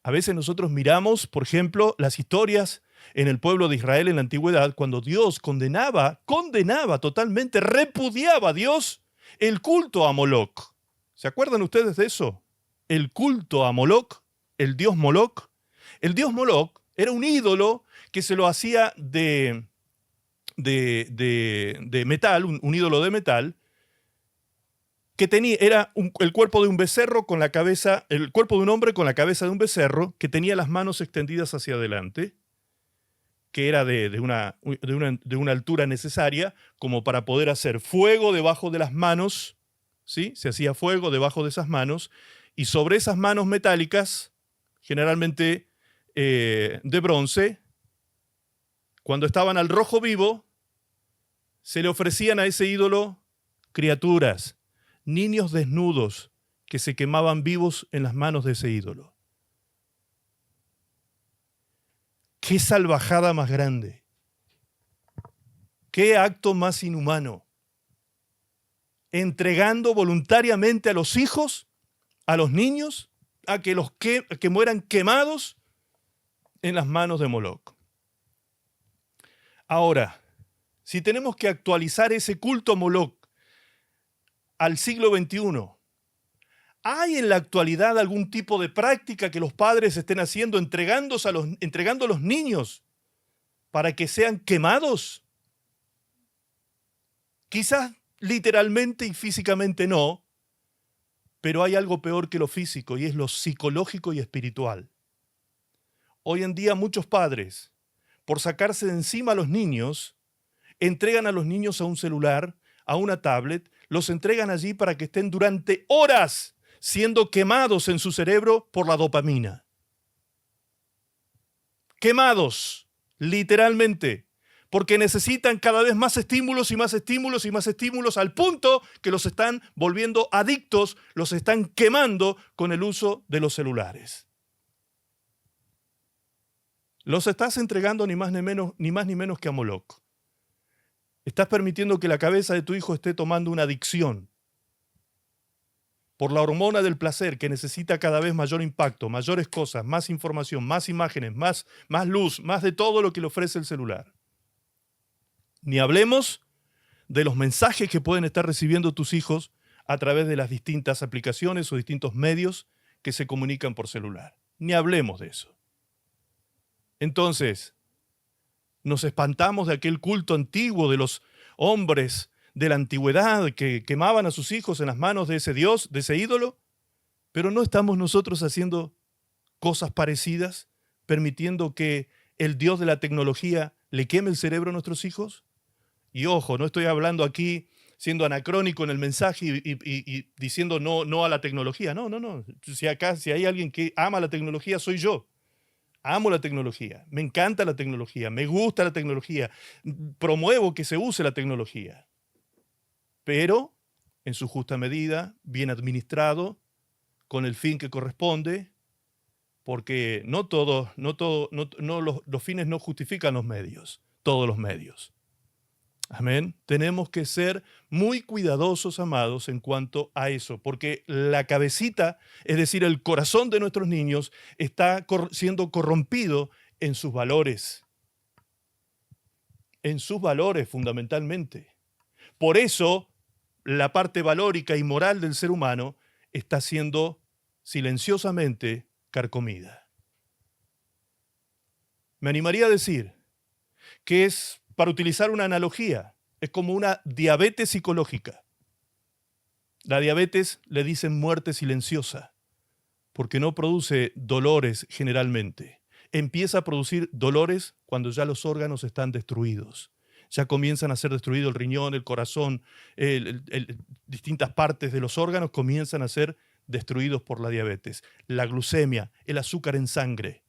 [SPEAKER 1] A veces nosotros miramos, por ejemplo, las historias en el pueblo de Israel en la antigüedad, cuando Dios condenaba totalmente, repudiaba a Dios el culto a Moloc. ¿Se acuerdan ustedes de eso? El culto a Moloc, el dios Moloc. El dios Moloc era un ídolo que se lo hacía de metal, un ídolo de metal, que era el cuerpo de un becerro con la cabeza, el cuerpo de un hombre con la cabeza de un becerro, que tenía las manos extendidas hacia adelante, que era de una altura necesaria como para poder hacer fuego debajo de las manos, ¿sí? Se hacía fuego debajo de esas manos, y sobre esas manos metálicas, generalmente de bronce, cuando estaban al rojo vivo, se le ofrecían a ese ídolo criaturas, niños desnudos que se quemaban vivos en las manos de ese ídolo. ¡Qué salvajada más grande! ¡Qué acto más inhumano! Entregando voluntariamente a los hijos, a los niños, a que mueran quemados en las manos de Moloc. Ahora, si tenemos que actualizar ese culto a Moloc al siglo XXI, ¿hay en la actualidad algún tipo de práctica que los padres estén haciendo entregando a los niños para que sean quemados? Quizás literalmente y físicamente no, pero hay algo peor que lo físico y es lo psicológico y espiritual. Hoy en día muchos padres, por sacarse de encima a los niños, entregan a los niños a un celular, a una tablet, los entregan allí para que estén durante horas siendo quemados en su cerebro por la dopamina. Quemados, literalmente, porque necesitan cada vez más estímulos y más estímulos y más estímulos al punto que los están volviendo adictos, los están quemando con el uso de los celulares. Los estás entregando ni más ni menos que a Moloc. Estás permitiendo que la cabeza de tu hijo esté tomando una adicción por la hormona del placer que necesita cada vez mayor impacto, mayores cosas, más información, más imágenes, más luz, más de todo lo que le ofrece el celular. Ni hablemos de los mensajes que pueden estar recibiendo tus hijos a través de las distintas aplicaciones o distintos medios que se comunican por celular. Ni hablemos de eso. Entonces, nos espantamos de aquel culto antiguo de los hombres de la antigüedad que quemaban a sus hijos en las manos de ese Dios, de ese ídolo, pero ¿no estamos nosotros haciendo cosas parecidas, permitiendo que el Dios de la tecnología le queme el cerebro a nuestros hijos? Y ojo, no estoy hablando aquí siendo anacrónico en el mensaje y diciendo no a la tecnología. No. Si hay alguien que ama la tecnología, soy yo. Amo la tecnología, me encanta la tecnología, me gusta la tecnología, promuevo que se use la tecnología. Pero en su justa medida, bien administrado, con el fin que corresponde, porque los fines no justifican los medios, todos los medios. Amén. Tenemos que ser muy cuidadosos, amados, en cuanto a eso, porque la cabecita, es decir, el corazón de nuestros niños, está siendo corrompido en sus valores fundamentalmente. Por eso, la parte valórica y moral del ser humano está siendo silenciosamente carcomida. Me animaría a decir que es, para utilizar una analogía, es como una diabetes psicológica. La diabetes le dicen muerte silenciosa, porque no produce dolores generalmente. Empieza a producir dolores cuando ya los órganos están destruidos. ya comienzan a ser destruidos el riñón, el corazón, distintas partes de los órganos comienzan a ser destruidos por la diabetes. La glucemia, el azúcar en sangre,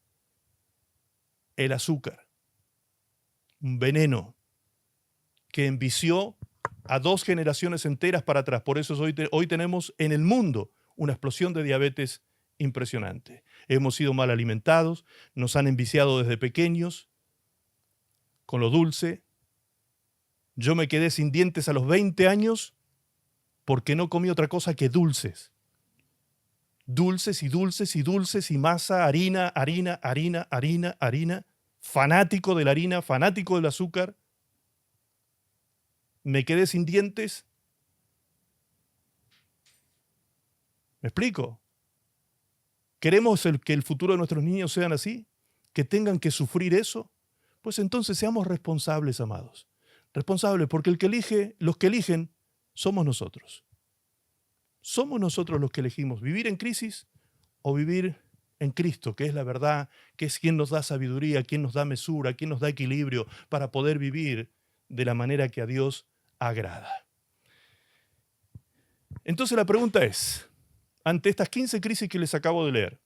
[SPEAKER 1] el azúcar, un veneno que envició a 2 generaciones enteras para atrás. Por eso hoy tenemos en el mundo una explosión de diabetes impresionante. Hemos sido mal alimentados, nos han enviciado desde pequeños con lo dulce. Yo me quedé sin dientes a los 20 años porque no comí otra cosa que dulces. Dulces y dulces y dulces y masa, harina, harina, harina, harina, harina. Fanático de la harina, fanático del azúcar. Me quedé sin dientes. ¿Me explico? ¿Queremos que el futuro de nuestros niños sean así? ¿Que tengan que sufrir eso? Pues entonces seamos responsables, amados. Responsables, porque los que eligen somos nosotros. Somos nosotros los que elegimos vivir en crisis o vivir en Cristo, que es la verdad, que es quien nos da sabiduría, quien nos da mesura, quien nos da equilibrio para poder vivir de la manera que a Dios agrada. Entonces la pregunta es, ante estas 15 crisis que les acabo de leer,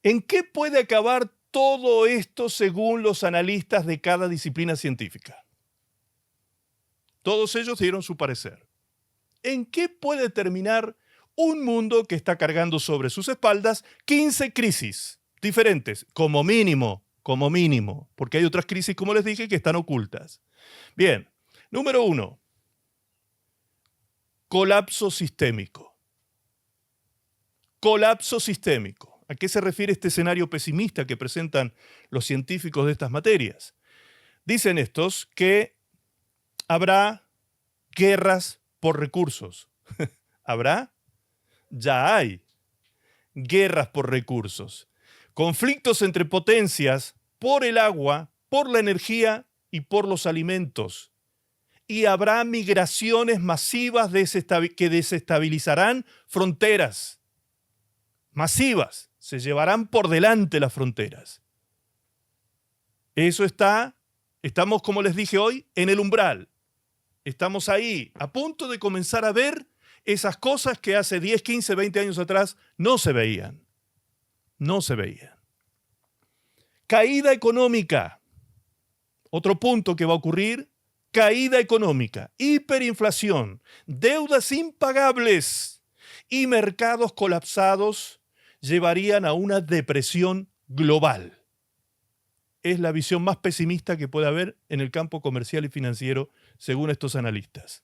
[SPEAKER 1] ¿en qué puede acabar todo esto según los analistas de cada disciplina científica? Todos ellos dieron su parecer. ¿En qué puede terminar un mundo que está cargando sobre sus espaldas 15 crisis diferentes, como mínimo, porque hay otras crisis, como les dije, que están ocultas? Bien, número 1, colapso sistémico. Colapso sistémico. ¿A qué se refiere este escenario pesimista que presentan los científicos de estas materias? Dicen estos que habrá guerras por recursos. ¿Habrá? Ya hay guerras por recursos. Conflictos entre potencias por el agua, por la energía y por los alimentos. Y habrá migraciones masivas que desestabilizarán fronteras. Masivas. Se llevarán por delante las fronteras. Estamos, como les dije hoy, en el umbral. Estamos ahí, a punto de comenzar a ver esas cosas que hace 10, 15, 20 años atrás no se veían. No se veían. Caída económica. Otro punto que va a ocurrir, caída económica, hiperinflación, deudas impagables y mercados colapsados llevarían a una depresión global. Es la visión más pesimista que puede haber en el campo comercial y financiero, según estos analistas.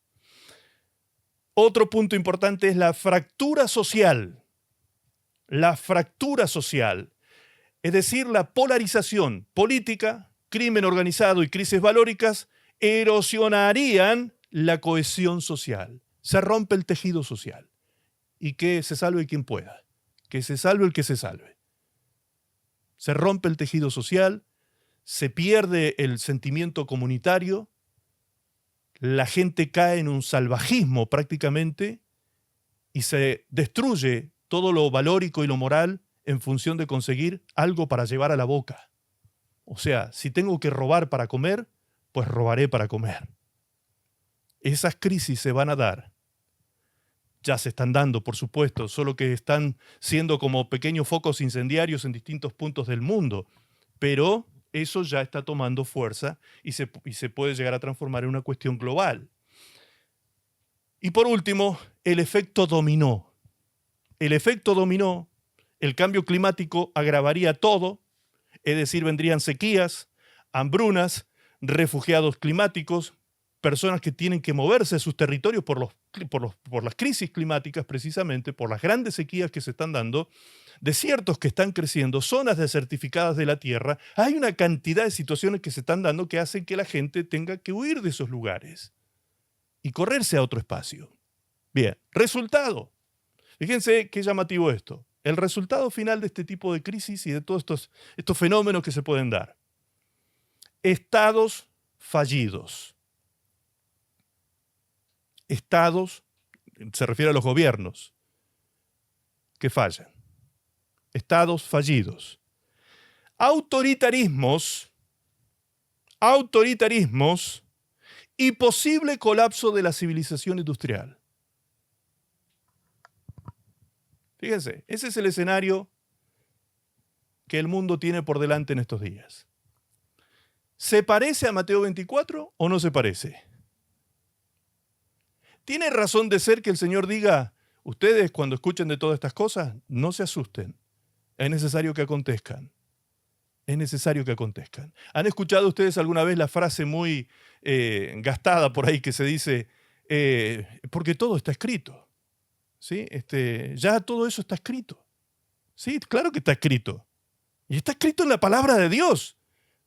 [SPEAKER 1] Otro punto importante es la fractura social. La fractura social, es decir, la polarización política, crimen organizado y crisis valóricas, erosionarían la cohesión social. Se rompe el tejido social. Y que se salve quien pueda. Que se salve el que se salve. Se rompe el tejido social, se pierde el sentimiento comunitario, la gente cae en un salvajismo prácticamente y se destruye todo lo valórico y lo moral en función de conseguir algo para llevar a la boca. O sea, si tengo que robar para comer, pues robaré para comer. Esas crisis se van a dar. Ya se están dando, por supuesto, solo que están siendo como pequeños focos incendiarios en distintos puntos del mundo. Pero eso ya está tomando fuerza y se puede llegar a transformar en una cuestión global. Y por último, el efecto dominó. El efecto dominó, el cambio climático agravaría todo, es decir, vendrían sequías, hambrunas, refugiados climáticos, personas que tienen que moverse de sus territorios por las crisis climáticas precisamente, por las grandes sequías que se están dando, desiertos que están creciendo, zonas desertificadas de la tierra. Hay una cantidad de situaciones que se están dando que hacen que la gente tenga que huir de esos lugares y correrse a otro espacio. Bien, resultado. Fíjense qué llamativo esto. El resultado final de este tipo de crisis y de todos estos fenómenos que se pueden dar. Estados fallidos. Estados, se refiere a los gobiernos, que fallan. Estados fallidos. Autoritarismos autoritarismos y posible colapso de la civilización industrial. Fíjense, ese es el escenario que el mundo tiene por delante en estos días. ¿Se parece a Mateo 24 o no se parece? ¿Tiene razón de ser que el Señor diga, ustedes cuando escuchen de todas estas cosas, no se asusten, es necesario que acontezcan? Es necesario que acontezcan. ¿Han escuchado ustedes alguna vez la frase muy gastada por ahí que se dice, porque todo está escrito? ¿Sí? Ya todo eso está escrito. Sí, claro que está escrito. Y está escrito en la palabra de Dios.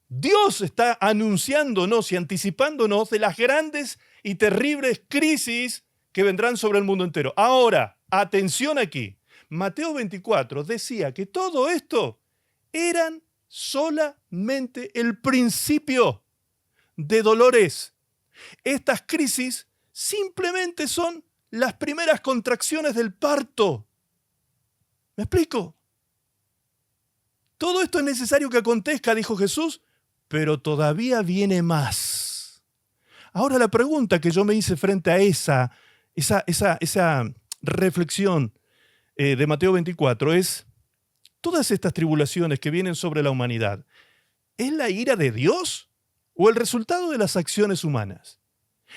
[SPEAKER 1] Dios está anunciándonos y anticipándonos de las grandes y terribles crisis que vendrán sobre el mundo entero. Ahora, atención aquí. Mateo 24 decía que todo esto eran solamente el principio de dolores. Estas crisis simplemente son las primeras contracciones del parto. ¿Me explico? Todo esto es necesario que acontezca, dijo Jesús, pero todavía viene más. Ahora la pregunta que yo me hice frente a esa reflexión de Mateo 24 es, todas estas tribulaciones que vienen sobre la humanidad, ¿es la ira de Dios o el resultado de las acciones humanas?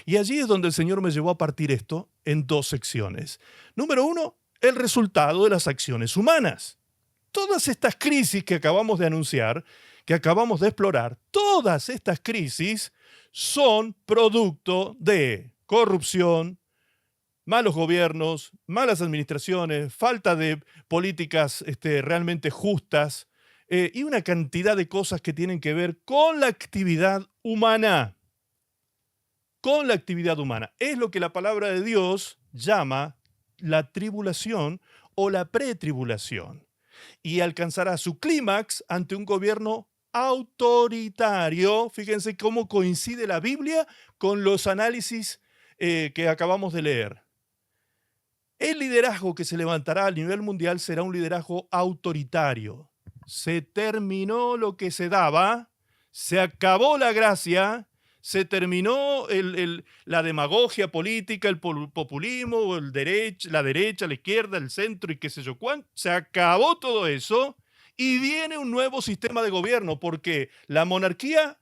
[SPEAKER 1] Y allí es donde el Señor me llevó a partir esto en dos secciones. Número uno, el resultado de las acciones humanas. Todas estas crisis que acabamos de anunciar, que acabamos de explorar, todas estas crisis son producto de corrupción, malos gobiernos, malas administraciones, falta de políticas realmente justas y una cantidad de cosas que tienen que ver con la actividad humana. Con la actividad humana. Es lo que la palabra de Dios llama la tribulación o la pretribulación. Y alcanzará su clímax ante un gobierno autoritario. Fíjense cómo coincide la Biblia con los análisis que acabamos de leer. El liderazgo que se levantará a nivel mundial será un liderazgo autoritario. Se terminó lo que se daba, se acabó la gracia, se terminó la demagogia política, el populismo, la derecha, la izquierda, el centro y qué sé yo cuánto. Se acabó todo eso y viene un nuevo sistema de gobierno porque la monarquía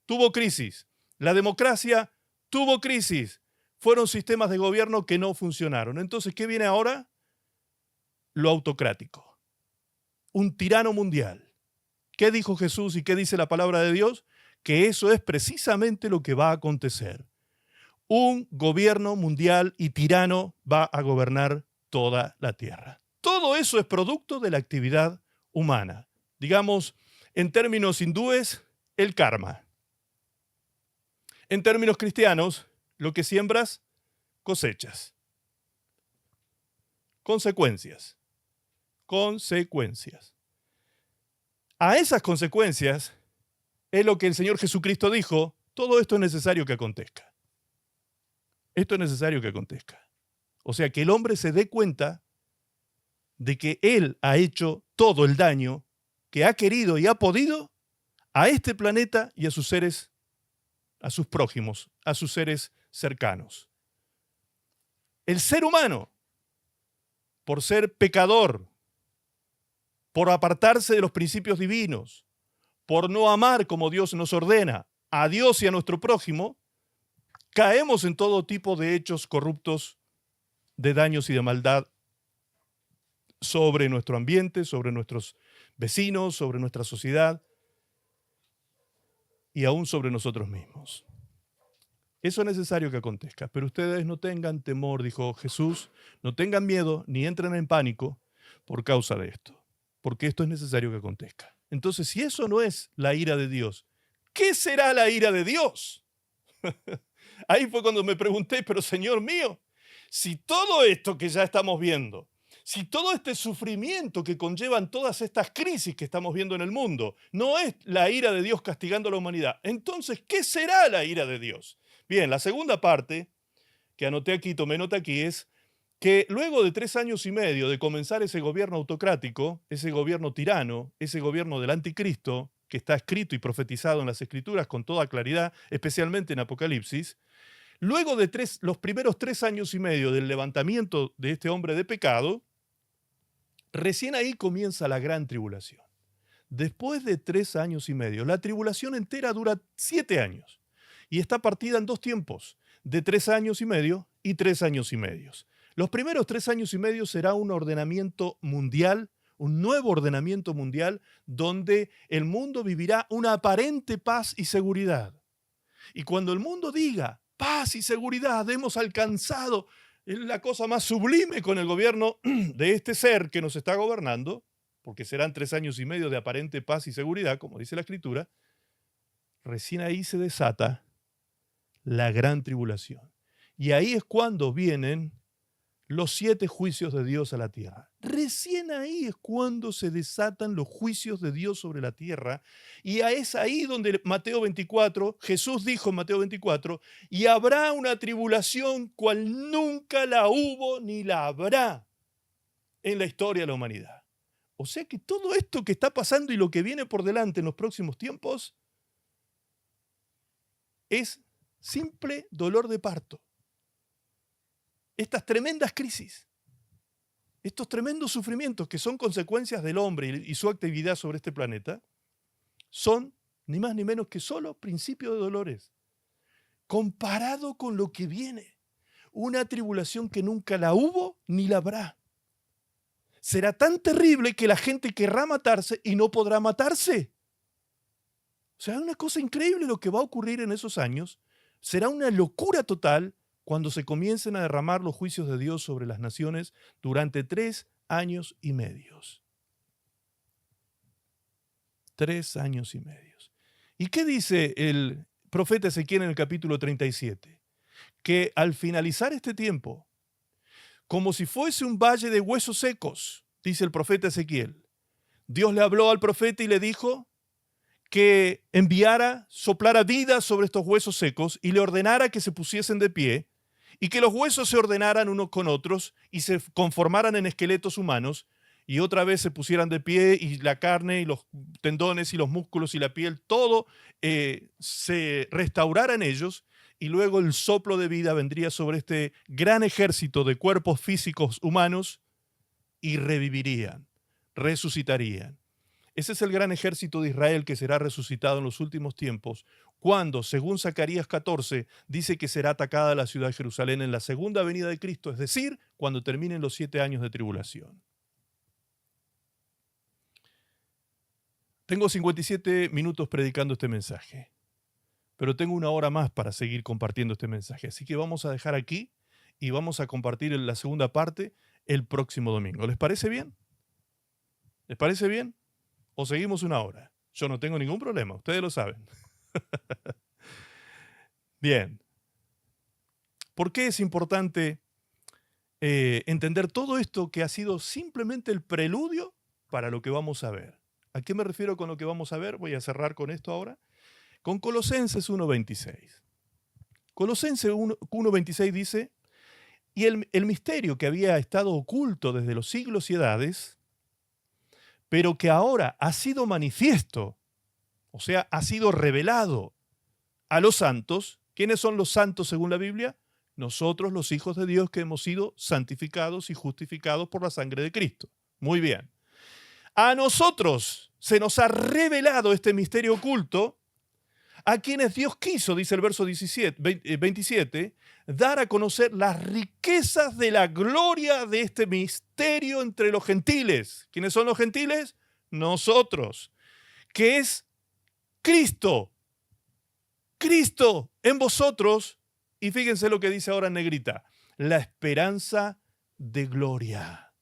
[SPEAKER 1] tuvo crisis, la democracia tuvo crisis. Fueron sistemas de gobierno que no funcionaron. Entonces, ¿qué viene ahora? Lo autocrático. Un tirano mundial. ¿Qué dijo Jesús y qué dice la palabra de Dios? Que eso es precisamente lo que va a acontecer. Un gobierno mundial y tirano va a gobernar toda la tierra. Todo eso es producto de la actividad humana. Digamos, en términos hindúes, el karma. En términos cristianos, lo que siembras, cosechas. Consecuencias. Consecuencias. A esas consecuencias es lo que el Señor Jesucristo dijo, todo esto es necesario que acontezca. Esto es necesario que acontezca. O sea, que el hombre se dé cuenta de que él ha hecho todo el daño que ha querido y ha podido a este planeta y a sus seres, a sus prójimos, a sus seres cercanos. El ser humano, por ser pecador, por apartarse de los principios divinos, por no amar como Dios nos ordena a Dios y a nuestro prójimo, caemos en todo tipo de hechos corruptos, de daños y de maldad sobre nuestro ambiente, sobre nuestros vecinos, sobre nuestra sociedad y aún sobre nosotros mismos. Eso es necesario que acontezca, pero ustedes no tengan temor, dijo Jesús, no tengan miedo ni entren en pánico por causa de esto, porque esto es necesario que acontezca. Entonces, si eso no es la ira de Dios, ¿qué será la ira de Dios? Ahí fue cuando me pregunté, pero Señor mío, si todo esto que ya estamos viendo, si todo este sufrimiento que conllevan todas estas crisis que estamos viendo en el mundo, no es la ira de Dios castigando a la humanidad, entonces, ¿qué será la ira de Dios? Bien, la segunda parte que anoté aquí, tomé nota aquí, es que luego de 3 años y medio de comenzar ese gobierno autocrático, ese gobierno tirano, ese gobierno del anticristo, que está escrito y profetizado en las Escrituras con toda claridad, especialmente en Apocalipsis, luego de los primeros 3 años y medio del levantamiento de este hombre de pecado, recién ahí comienza la gran tribulación. Después de 3 años y medio, la tribulación entera dura 7 años y está partida en 2 tiempos, de 3 años y medio y 3 años y medios. Los primeros 3 años y medio será un ordenamiento mundial, un nuevo ordenamiento mundial, donde el mundo vivirá una aparente paz y seguridad. Y cuando el mundo diga paz y seguridad, hemos alcanzado la cosa más sublime con el gobierno de este ser que nos está gobernando, porque serán 3 años y medio de aparente paz y seguridad, como dice la Escritura, recién ahí se desata la gran tribulación. Y ahí es cuando vienen los 7 juicios de Dios a la tierra. Recién ahí es cuando se desatan los juicios de Dios sobre la tierra. Y es ahí donde Mateo 24, Jesús dijo en Mateo 24, y habrá una tribulación cual nunca la hubo ni la habrá en la historia de la humanidad. O sea que todo esto que está pasando y lo que viene por delante en los próximos tiempos es simple dolor de parto. Estas tremendas crisis, estos tremendos sufrimientos que son consecuencias del hombre y su actividad sobre este planeta, son ni más ni menos que solo principio de dolores, comparado con lo que viene, una tribulación que nunca la hubo ni la habrá. Será tan terrible que la gente querrá matarse y no podrá matarse. O sea, es una cosa increíble lo que va a ocurrir en esos años. Será una locura total cuando se comiencen a derramar los juicios de Dios sobre las naciones durante 3 años y medios. 3 años y medios. ¿Y qué dice el profeta Ezequiel en el capítulo 37? Que al finalizar este tiempo, como si fuese un valle de huesos secos, dice el profeta Ezequiel, Dios le habló al profeta y le dijo que soplara vida sobre estos huesos secos y le ordenara que se pusiesen de pie y que los huesos se ordenaran unos con otros y se conformaran en esqueletos humanos y otra vez se pusieran de pie y la carne y los tendones y los músculos y la piel, todo se restaurara en ellos y luego el soplo de vida vendría sobre este gran ejército de cuerpos físicos humanos y revivirían, resucitarían. Ese es el gran ejército de Israel que será resucitado en los últimos tiempos, cuando, según Zacarías 14, dice que será atacada la ciudad de Jerusalén en la segunda venida de Cristo, es decir, cuando terminen los 7 años de tribulación. Tengo 57 minutos predicando este mensaje, pero tengo 1 hora más para seguir compartiendo este mensaje, así que vamos a dejar aquí y vamos a compartir la segunda parte el próximo domingo. ¿Les parece bien? ¿Les parece bien? ¿O seguimos 1 hora? Yo no tengo ningún problema, ustedes lo saben. Bien. ¿Por qué es importante entender todo esto que ha sido simplemente el preludio para lo que vamos a ver? ¿A qué me refiero con lo que vamos a ver? Voy a cerrar con esto ahora. Con Colosenses 1:26. Colosenses 1:26 dice, y el misterio que había estado oculto desde los siglos y edades, pero que ahora ha sido manifiesto, o sea, ha sido revelado a los santos. ¿Quiénes son los santos según la Biblia? Nosotros, los hijos de Dios, que hemos sido santificados y justificados por la sangre de Cristo. Muy bien. A nosotros se nos ha revelado este misterio oculto, a quienes Dios quiso, dice el verso 27, dar a conocer las riquezas de la gloria de este misterio entre los gentiles. ¿Quiénes son los gentiles? Nosotros, que es Cristo. Cristo en vosotros, y fíjense lo que dice ahora en negrita, la esperanza de gloria.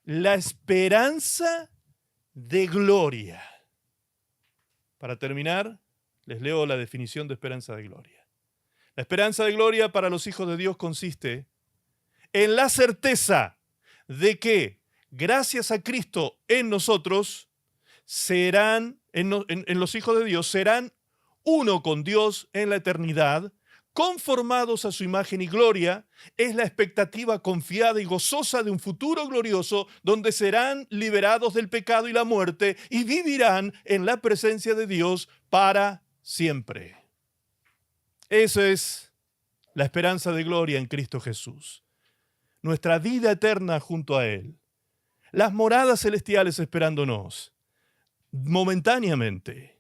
[SPEAKER 1] La esperanza de gloria. Para terminar, les leo la definición de esperanza de gloria. La esperanza de gloria para los hijos de Dios consiste en la certeza de que, gracias a Cristo en nosotros, en los hijos de Dios, serán uno con Dios en la eternidad, conformados a su imagen y gloria, es la expectativa confiada y gozosa de un futuro glorioso donde serán liberados del pecado y la muerte y vivirán en la presencia de Dios para siempre. Esa es la esperanza de gloria en Cristo Jesús. Nuestra vida eterna junto a Él. Las moradas celestiales esperándonos momentáneamente.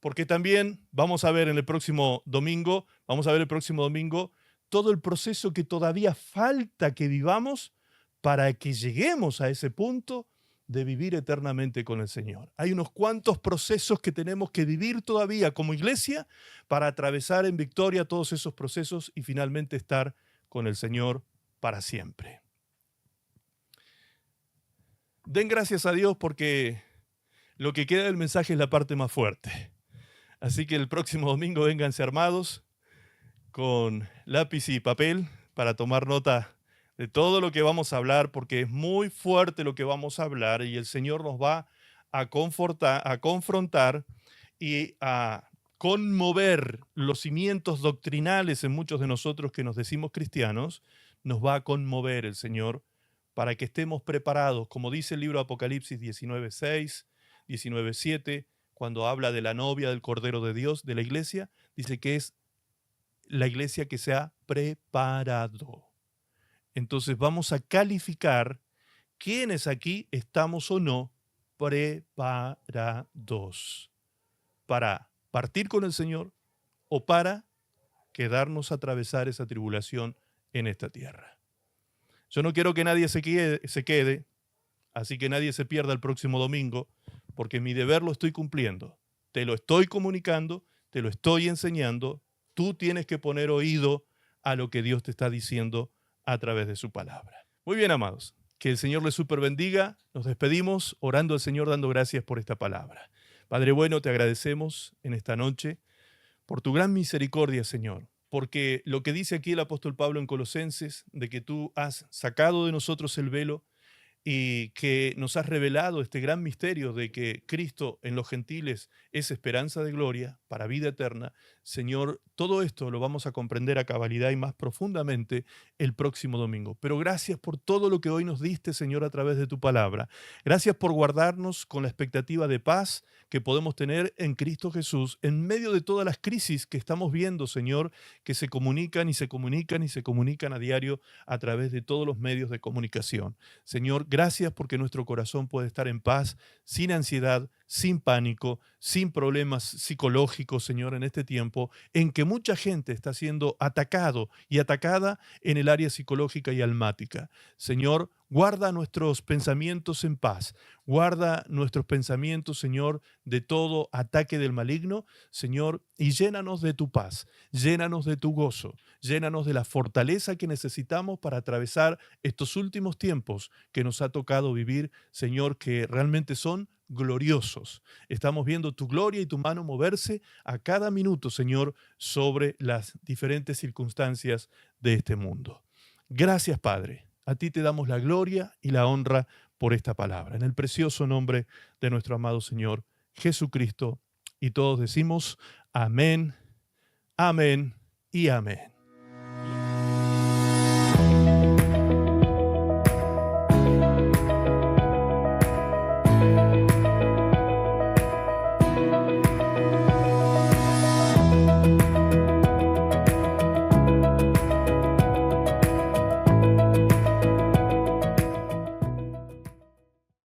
[SPEAKER 1] Porque también vamos a ver el próximo domingo todo el proceso que todavía falta que vivamos para que lleguemos a ese punto de vivir eternamente con el Señor. Hay unos cuantos procesos que tenemos que vivir todavía como iglesia para atravesar en victoria todos esos procesos y finalmente estar con el Señor para siempre. Den gracias a Dios porque lo que queda del mensaje es la parte más fuerte. Así que el próximo domingo vénganse armados con lápiz y papel para tomar nota de todo lo que vamos a hablar, porque es muy fuerte lo que vamos a hablar y el Señor nos va a confrontar y a conmover los cimientos doctrinales en muchos de nosotros que nos decimos cristianos. Nos va a conmover el Señor para que estemos preparados, como dice el libro de Apocalipsis 19:6, 19:7, cuando habla de la novia del Cordero de Dios, de la iglesia, dice que es la iglesia que se ha preparado. Entonces vamos a calificar quiénes aquí estamos o no preparados para partir con el Señor o para quedarnos a atravesar esa tribulación en esta tierra. Yo no quiero que nadie se quede, así que nadie se pierda el próximo domingo, porque mi deber lo estoy cumpliendo. Te lo estoy comunicando, te lo estoy enseñando. Tú tienes que poner oído a lo que Dios te está diciendo a través de su palabra. Muy bien, amados. Que el Señor les superbendiga. Nos despedimos orando al Señor, dando gracias por esta palabra. Padre bueno, te agradecemos en esta noche por tu gran misericordia, Señor. Porque lo que dice aquí el apóstol Pablo en Colosenses, de que tú has sacado de nosotros el velo y que nos has revelado este gran misterio de que Cristo en los gentiles es esperanza de gloria para vida eterna. Señor, todo esto lo vamos a comprender a cabalidad y más profundamente el próximo domingo. Pero gracias por todo lo que hoy nos diste, Señor, a través de tu palabra. Gracias por guardarnos con la expectativa de paz que podemos tener en Cristo Jesús en medio de todas las crisis que estamos viendo, Señor, que se comunican y se comunican y se comunican a diario a través de todos los medios de comunicación. Señor, gracias porque nuestro corazón puede estar en paz, sin ansiedad, sin pánico, sin problemas psicológicos, Señor, en este tiempo en que mucha gente está siendo atacado y atacada en el área psicológica y almática. Señor, guarda nuestros pensamientos en paz. Guarda nuestros pensamientos, Señor, de todo ataque del maligno, Señor, y llénanos de tu paz, llénanos de tu gozo, llénanos de la fortaleza que necesitamos para atravesar estos últimos tiempos que nos ha tocado vivir, Señor, que realmente son gloriosos. Estamos viendo tu gloria y tu mano moverse a cada minuto, Señor, sobre las diferentes circunstancias de este mundo. Gracias, Padre. A ti te damos la gloria y la honra por esta palabra. En el precioso nombre de nuestro amado Señor Jesucristo. Y todos decimos amén, amén y amén.